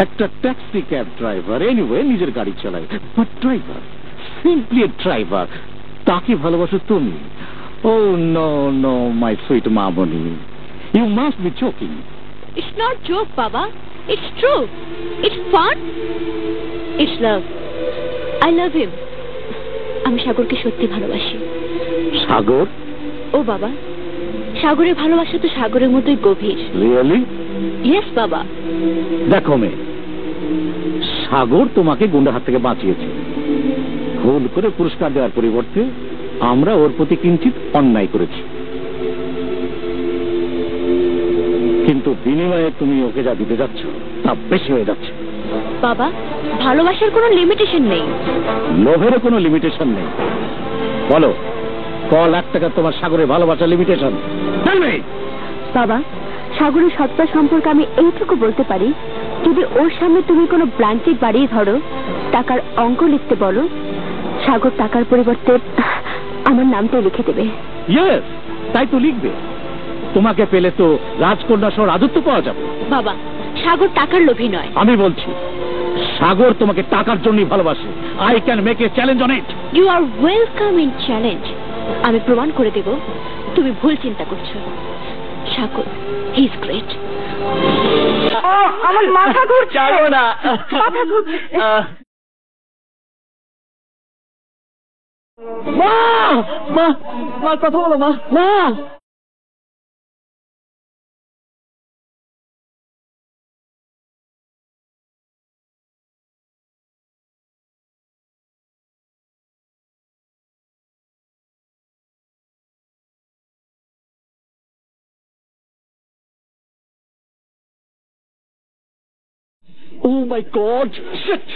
একটা ট্যাক্সি ক্যাব ড্রাইভার এনিওয়ে নিজের গাড়ি চালায়, বাট ড্রাইভার, সিম্পলি ড্রাইভার, তাকে ভালোবাসো তুমি। Oh no no my sweet মামনি, you must be joking. It's not joke, Baba. It's true. It's fun. It's love. I love him. আমি সাগরকে সত্যি ভালোবাসি। সাগর? ও বাবা, সাগরের ভালোবাসা তো সাগরের মতোই গভীর। রিয়েলি? ইয়েস বাবা। দেখো মেয়ে, সাগর তোমাকে গুন্ডার হাত থেকে বাঁচিয়েছে। ভুল করে পুরস্কার দেওয়ার পরিবর্তে আমরা ওর প্রতি কিঞ্চিত অন্যায় করেছি, কিন্তু বিনিময়ে তুমি ওকে যা দিতে যাচ্ছ তা বেশি হয়ে যাচ্ছে। বাবা, ভালোবাসার কোনো লিমিটেশন নেই। লোভেরও কোনো লিমিটেশন নেই। বলো, ক লাখ টাকা তোমার সাগরের ভালোবাসার লিমিটেশন? বাবা, সাগরের সত্তা সম্পর্কে আমি এইটুকু বলতে পারি, যদি ওর সামনে তুমি কোনো ব্ল্যাঙ্কেট বাড়িয়ে ধরো, টাকার অঙ্ক লিখতে বলো, সাগর টাকার পরিবর্তে আমার নামটাই লিখে দেবে। ইয়েস, তাই তো লিখবে। তোমাকে পেলে তো রাজকন্যা সহ রাজত্ব পাওয়া যাবে। বাবা, সাগর টাকার লোভী নয়। আমি বলছি, সাগর তোমাকে টাকার জন্যই ভালোবাসে। I can make a challenge on it. You are welcome in challenge. আমি প্রমাণ করে দেব তুমি ভুল চিন্তা করছো। Sagar, he is great. আমার মাথা ঘুরছে। যাবো না। মাথা ঘুরছে। মা, মা, মা, কথা বলো মা, মা। ও মাই গড, শিট,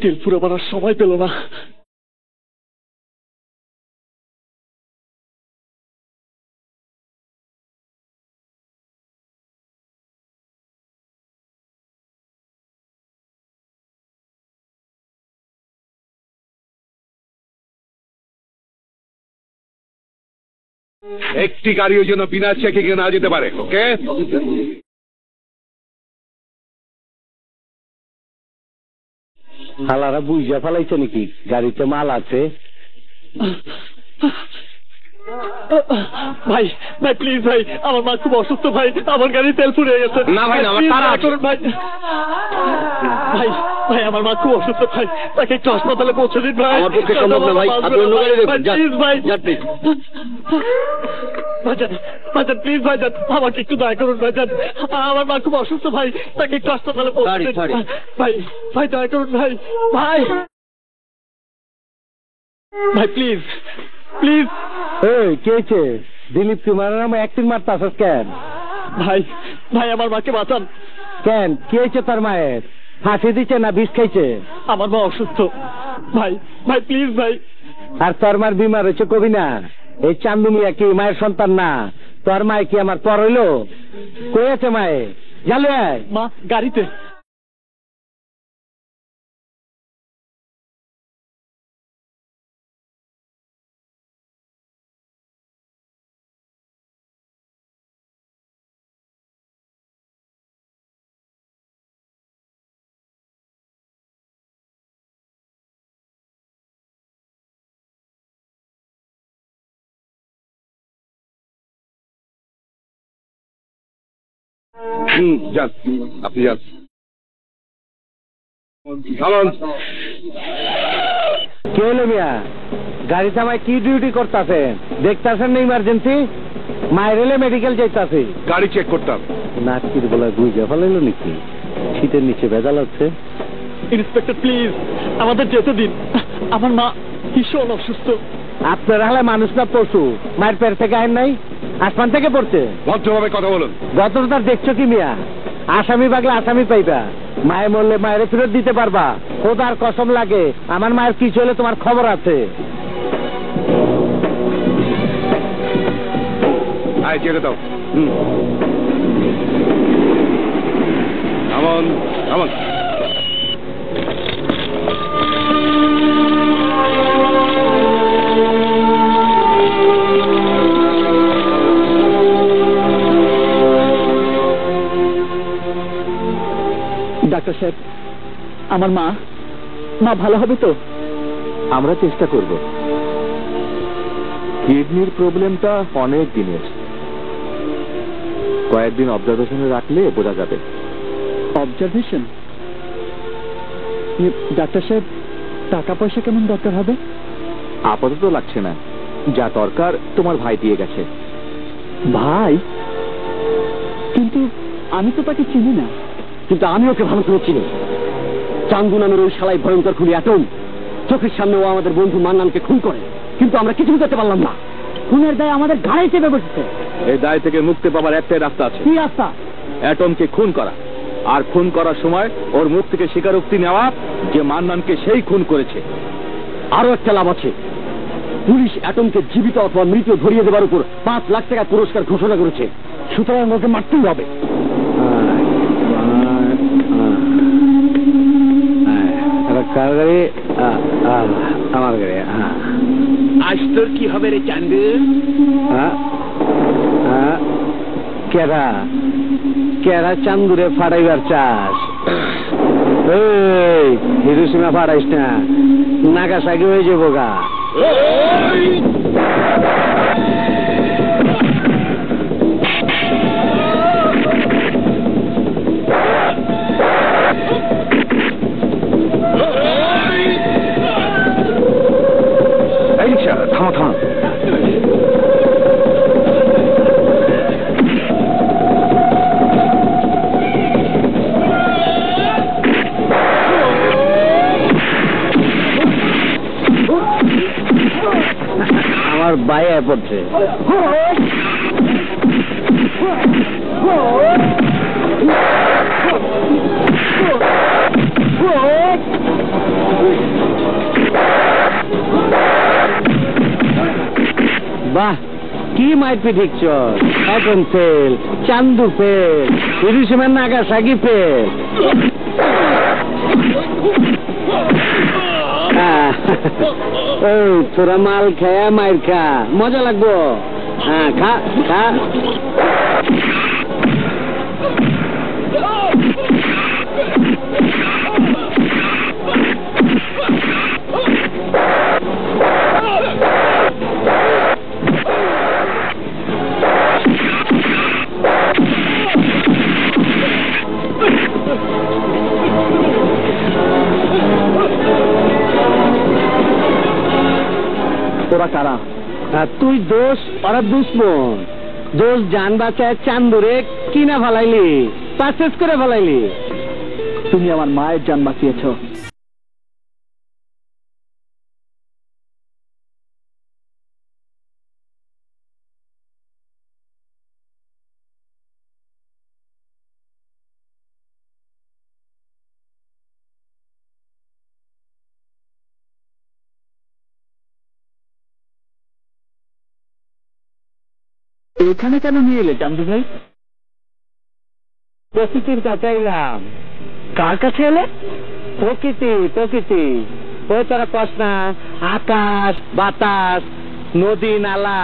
তেল পুরো বানার সময় পেল না। একটি গাড়িও যেন বিনা চেকিং এ না যেতে পারে, ওকে? হালারা বুঝা ফেলাইছে নাকি গাড়িতে মাল আছে? ভাই, ভাই প্লিজ ভাই, আমার মা খুব অসুস্থ ভাই, আমার গাড়ি তেল ফুরিয়ে গেছে। না ভাই, না, আমার তাড়া আছে। ভাই, ভাই, ভাই, আমার মা খুব অসুস্থ ভাই, তাকে একটু হাসপাতালে পৌঁছে দিন ভাই। আমার পক্ষে সম্ভব না ভাই, আপনি অন্য গাড়ি দেখুন। প্লিজ ভাই, যান প্লিজ। ভাইজান, ভাইজান প্লিজ ভাইজান, আমাকে একটু দয়া করুন ভাইজান, আমার মা খুব অসুস্থ ভাই, তাকে একটু হাসপাতালে পৌঁছে দিন ভাই। ভাই দয়া করুন ভাই, ভাই, ভাই প্লিজ, প্লিজ। এই কে কে দিলীপ কুমার নামে অ্যাক্টিং মারতাছস কেন? ভাই, ভাই আমার মাকে বাঁচান। কেন, কি হয়েছে তোর মায়ের? ফাঁসি দিচ্ছে না বিষ খাইছে? আমার মা অসুস্থ ভাই, ভাই প্লিজ ভাই। আর তোর মার বিমার হয়েছে কবি না? এই চান্দু মিয়া কি মায়ের সন্তান না? তোর মায় কি আমার পর হইল? কই আছে মায়ে? জালে মা গাড়িতে। যান, আপনি যান। চলুন। কে হলো মিয়া? গাড়ি থামায় কি ডিউটি করতেছেন? দেখতেছেন না ইমার্জেন্সি? মায়ের এলে মেডিকেল যাইতাছে। গাড়ি চেক করতাম। নাকির বলা গুইজা ফেলাইলো নাকি? শীতের নিচে ভেজাল হচ্ছে। ইন্সপেক্টর প্লিজ, আমাদের যেতে দিন, আমার মা ভীষণ অসুস্থ। আপনার হলে মানুষ না পশু? মায়ের পেট থেকে আইন নাই, আসমান থেকে পড়ছে। ভদ্রভাবে কথা বলুন। গতটার দেখছো কি মিয়া? আসামি বাগলে আসামি পাইবা, মায়ে মরলে মায়ের ফেরত দিতে পারবা। খোদার কসম লাগে, আমার মায়ের কিছু হলে তোমার খবর আছে। যেতে দাও। Come on come on. ডাক্তার সাহেব, আমার মা ভালো হবে তো? আমরা চেষ্টা করব। কিডনির প্রবলেমটা অনেক দিনের, কয়েকদিন অবজারভেশনে রাখলে বোঝা যাবে। অবজারভেশন? ডাক্তার সাহেব, টাকা পয়সা কেমন দরকার হবে? আপাতত লাগছে না, যা দরকার তোমার ভাই দিয়ে গেছে। ভাই? কিন্তু আমি তো তাকে চিনি না। কিন্তু আমি ওকে ভালো করে চিনি। চান্দু নামের ওই শালাই ভয়ঙ্কর খুনি অ্যাটম, চোখের সামনে ও আমাদের বন্ধু মান্নানকে খুন করে, কিন্তু আমরা কিছু করতে পারলাম না। খুনের দায় আমাদের ঘাড়ে চেপে বসেছে। এই দায় থেকে মুক্তি পাবার একটাই রাস্তা আছে। কি রাস্তা? অ্যাটমকে খুন করা, আর খুন করার সময় ওর মুখ থেকে স্বীকারোক্তি নেওয়া যে মান্নানকে সেই খুন করেছে। আরো একটা লাভ আছে, পুলিশ অ্যাটমকে জীবিত অথবা মৃত ধরিয়ে দেওয়ার উপর 5 লাখ টাকা পুরস্কার ঘোষণা করেছে। সুতরাং ওকে মারতেই হবে। কার গাড়ি? আমার গাড়ি। আজ তোর কি হবে রে চান্দু? কেরা কেরা চান্দুরে ফাটাইবার চাস? এই হিরোসীমা ফাটাইস না, নাগাসাকি হয়ে যাবো গা। থামো থামো। আমার বাইরে পড়ছে। বাহ, কি মাইপি ঠিকছ। এখন ফেল, চান্দু ফেল, হিরোশিমার নাগাসাকি ফেল। তোরা মাল খায়া মাইর খা, মজা লাগবো। হ্যাঁ, খা খা। তোরা কারা? তুই দোষ, ওরা দুশ্মন। দোষ জান বাঁচায় চান্দুরে কিনা ফেলাইলি, পারচেজ করে ফেলাইলি। তুমি আমার মায়ের জান বাঁচিয়েছ। এখানে কেন নিয়ে এলে চান্দু ভাই? প্রকৃতির কাছে এলাম। কার কাছে এলে? প্রকৃতি প্রকৃতি। ওই তোরা কস না, আকাশ বাতাস, নদী নালা,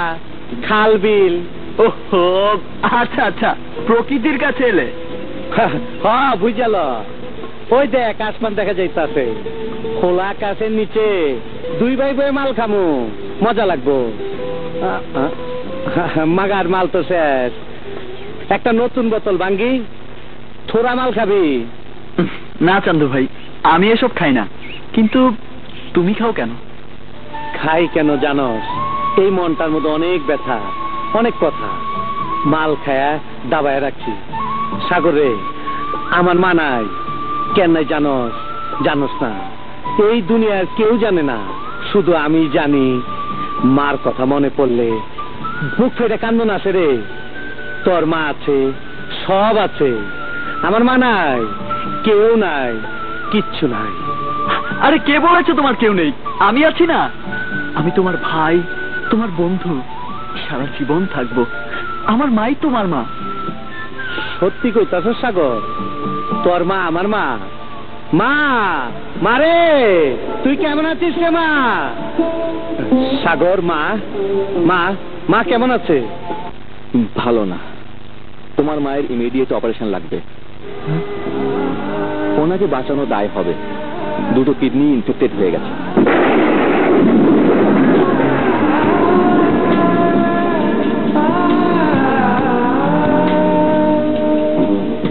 খাল বিল। ওহো, আচ্ছা আচ্ছা, প্রকৃতির কাছে এলে। হ্যাঁ, বুঝাল। ওই দেখ আসমান দেখা যাইতাছে, খোলা আকাশের নিচে 2 ভাই বয়ে মাল খামু, মজা লাগবো। মাগার মাল তো শেষ, একটা নতুন বোতল ভাঙ্গি, থোড়া মাল খাবি? না চান্দু ভাই, আমি এসব খাই না। কিন্তু তুমি খাও কেন? খাই কেন জানস? এই মনটার মধ্যে অনেক ব্যথা, অনেক কথা। মাল খায়া দাবায় রাখছি। সাগরে আমার মা নাই, কেন নাই জানস? জানস না? এই দুনিয়ার কেউ জানে না, শুধু আমি জানি। মার কথা মনে পড়লে বুক ফেটে কান্দন আসে রে। তোর মা আছে, সব আছে, আমার মা নাই, কেউ নাই, কিচ্ছু নাই। আরে কে বলেছে তোমার কেউ নেই? আমি আছি না। আমি তোমার ভাই, তোমার বন্ধু, সারা জীবন থাকবো। আমার মাই তোমার মা। সত্যি কইতাছ সাগর? তোর মা আমার মা মা মারে তুই কেমন আছিস রে মা? সাগর মা মা মা কেমন আছে? ভালো না, তোমার মায়ের ইমিডিয়েট অপারেশন লাগবে। ওনাকে বাঁচানো দায় হবে, দুটো কিডনি ইনফেক্টেড হয়ে গেছে।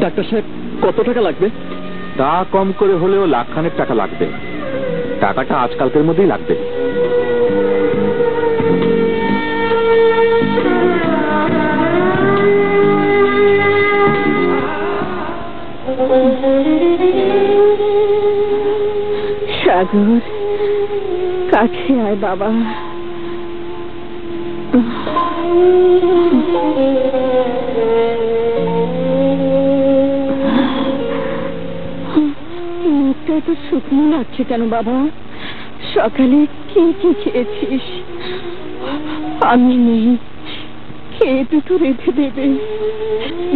ডাক্তার সাহেব কত টাকা লাগবে? তা কম করে হলেও লাখখানেক টাকা লাগবে। টাকাটা আজকালকের মধ্যেই লাগবে। সাগর কাছে আয় বাবা। মুখটা এত শুকনো লাগছে কেন বাবা? সকালে কি কি খেয়েছিস? আমি নেই, খেয়ে দুটো রেখে দেবে।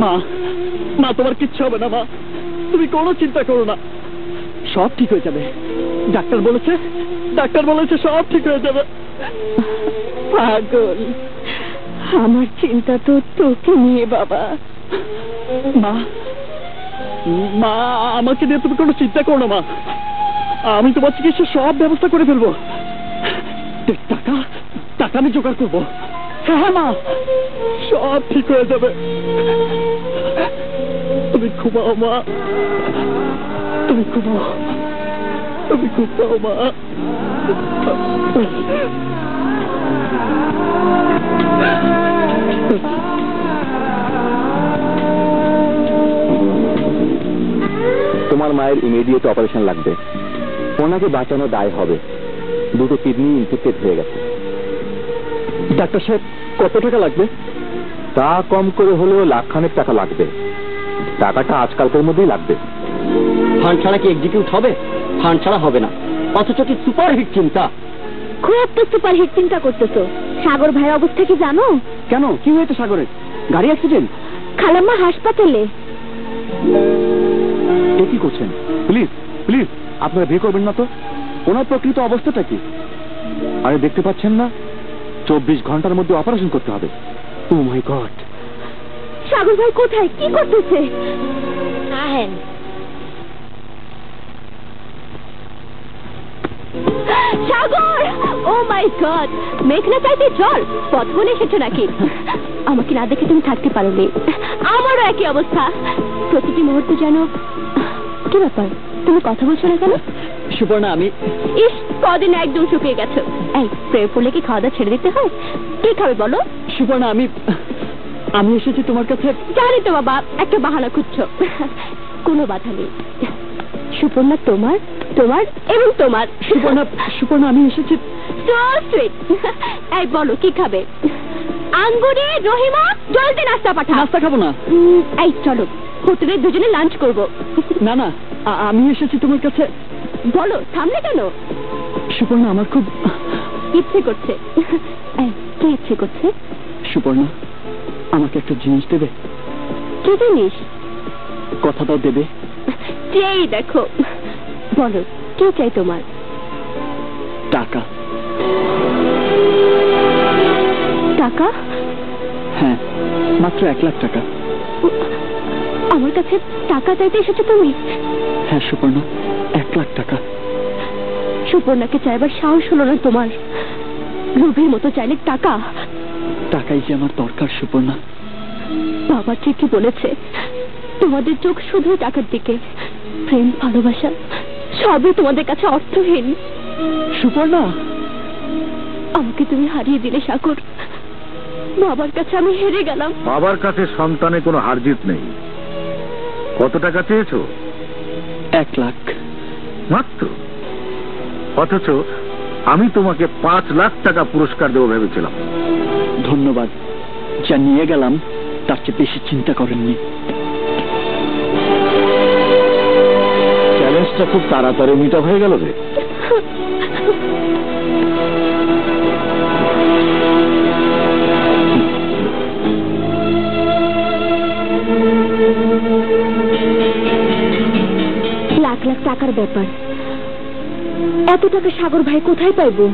মা মা তোমার কিচ্ছু হবে না মা, তুমি কোনো চিন্তা করো না, সব ঠিক হয়ে যাবে। ডাক্তার বলেছে সব ঠিক হয়ে যাবে। পাগল, আমার চিন্তা তো তোকে নিয়ে বাবা। মা মা আমাকে নিয়ে তুমি কোনো চিন্তা করো না মা, আমি তোমার চিকিৎসার সব ব্যবস্থা করে ফেলবো। টাকা আমি জোগাড় করবো। হ্যাঁ মা, সব ঠিক হয়ে যাবে। তুমি ঘুমাও মা, তুমি ঘুমাও মা। তোমার মায়ের ইমিডিয়েট অপারেশন লাগবে, ওনাকে বাঁচানো দায় হবে, দুটো কিডনি ইনফেক্টেড হয়ে গেছে। ডাক্তার সাহেব কত টাকা লাগবে? তা কম করে হলেও লাখখানেক টাকা লাগবে। টাকাটা আজকালকের মধ্যেই লাগবে। ফান্ড ছাড়া কি এক্সিকিউট হবে? ফান্ড ছাড়া হবে না, অথচ কি সুপারহিট চিন্তা। খুব তো সুপারহিট চিন্তা করতেছো। সাগর ভাইয়ের অবস্থা কি জানো? কেন, কি হয়েছে সাগরের? গাড়ি অ্যাক্সিডেন্ট? খালাম্মা হাসপাতালে। এ কি করছেন? প্লিজ প্লিজ আপনারা বিয়ে করবেন না তো। ওনার প্রকৃত অবস্থাটা কি? আরে দেখতে পাচ্ছেন না, 24 ঘন্টার মধ্যে অপারেশন করতে হবে। ও মাই গড! সাগর ভাই কোথায়, কি করতেছে? সাগর, ও মাই গড! মেঘনা চাইতে জল, পথ বলে এসেছো নাকি? আমাকে না দেখে তুমি থাকতে পারোনি। আমারও একই অবস্থা, প্রতিটি মুহূর্তে যেন। কি ব্যাপার, তুমি কথা বলছো না কেন? সুবর্ণা, আমি কদিন একদম শুকিয়ে গেছো। এই প্রেম করলে কি খাওয়া দাওয়া ছেড়ে দিতে হয়? কি খাবে বলো? সুবর্ণা, আমি এসেছি তোমার কাছে। জানি তো বাবা, একটা বাহানা খুঁজছো। কোনো বাধা নেই। সুপর্ণা তোমার এবং তোমার। সুপর্ণা, আমি এসেছি। এই বলো কি খাবে? আঙ্গুরে রহিমা, জলদি নাস্তা পাঠা। নাস্তা খাবো না। এই চলো, হোটেলে দুজনে লাঞ্চ করবো। না না, আমি এসেছি তোমার কাছে। বলো, থামলে কেন? সুপর্ণা, আমার খুব ইচ্ছে করছে। কি ইচ্ছে করছে? সুপর্ণা, আমাকে একটা জিনিস দেবে? কি জিনিস? কথা দাও দেবে। এই দেখো, বলো কি চাই তোমার? টাকা। টাকা? হ্যাঁ, মাত্র 1 লাখ টাকা। আমার কাছে টাকা চাইতে এসেছো তুমি? হ্যাঁ সুপর্ণা, 1 লাখ টাকা। সুপর্ণাকে চাইবার সাহস হলো না তোমার? লোভের মতো চাইলে টাকা? টাকাই যে আমার দরকার সুপর্ণা। বাবা ঠিকই বলেছে, তোমাদের চোখ শুধু টাকার দিকে। প্রেম, ভালোবাসা সবই তোমাদের কাছে অর্থহীন। সুপর্ণা, আমাকে তুমি হারিয়ে দিলে সাগর। বাবার কাছে আমি হেরে গেলাম। বাবার কাছে সন্তানে কোনো হারজিত নেই। কত টাকা চেয়েছো? 1 লাখ মাত্র। অথচ আমি তোমাকে 5 লাখ টাকা পুরস্কার দেবো ভেবেছিলাম। ধন্যবাদ, যা নিয়ে গেলাম তার চেয়ে বেশি চিন্তা করেননি। চ্যালেঞ্জটা খুব তাড়াতাড়ি মিটা হয়ে গেল রে। ব্যাপার। এত টাকা সাগর ভাই কোথায় পাইবো?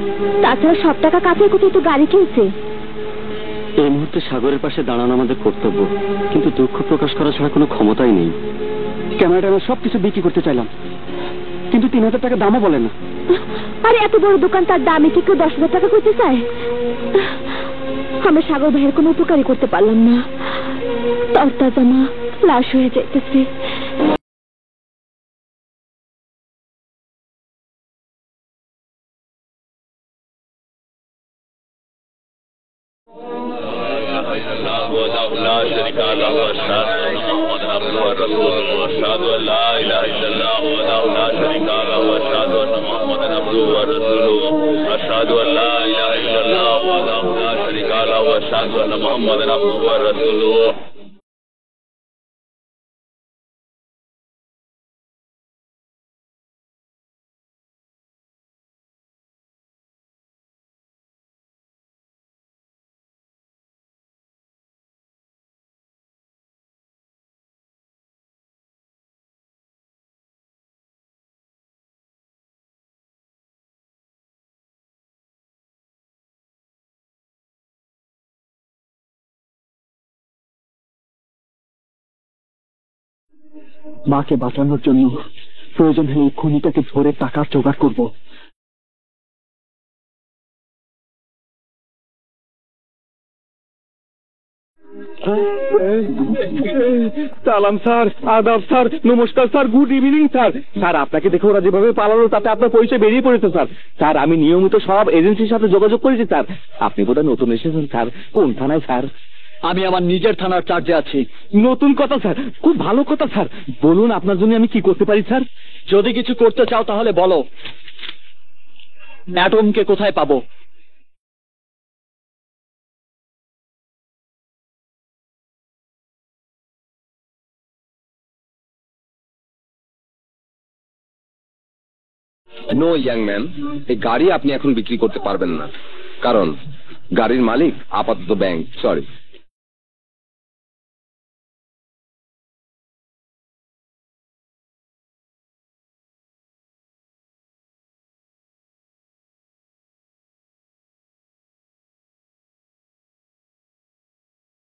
তাছাড়া সব টাকা কাছে কোথায় তো গাড়ি কিনছে। এই মুহূর্তে সাগরের পাশে দাঁড়ানো আমাদের কর্তব্য, কিন্তু দুঃখ প্রকাশ করা ছাড়া কোনো ক্ষমতাই নেই। ক্যামেরাটা আমরা সবকিছু বিক্রি করতে চাইলাম, কিন্তু 3000 টাকা দামও বলে না। আরে এত বড় দোকান, তার দামে কি কেউ 10,000 টাকা করতে চায়? আমরা সাগর ভাইয়ের কোনো উপকারই করতে পারলাম না। তরতাজা মা লাশ হয়ে যাইতেছে। মাকে বাঁচানোর জন্য প্রয়োজন হলে এই খুনিটাকে ধরে টাকার জোগাড় করব। সালাম স্যার, আদাব স্যার, নমস্কার sir, good evening sir. Sir আপনাকে দেখে ওরা যেভাবে পালালো তাতে আপনার পরিচয় বেরিয়ে পড়েছে স্যার। স্যার আমি নিয়মিত সব এজেন্সির সাথে যোগাযোগ করেছি স্যার। আপনি বোধহয় নতুন এসেছেন স্যার। কোন থানায় স্যার? আমি আমার নিজের থানার চার্জে আছি। নতুন কথা স্যার, খুব ভালো কথা স্যার। বলুন আপনার জন্য আমি কি করতে পারি স্যার? যদি কিছু করতে চাও তাহলে বলো। অ্যাটমকে কোথায় পাবো? নো ইয়াং ম্যান, এই গাড়ি আপনি এখন বিক্রি করতে পারবেন না, কারণ গাড়ির মালিক আপাতত ব্যাংক। সরি।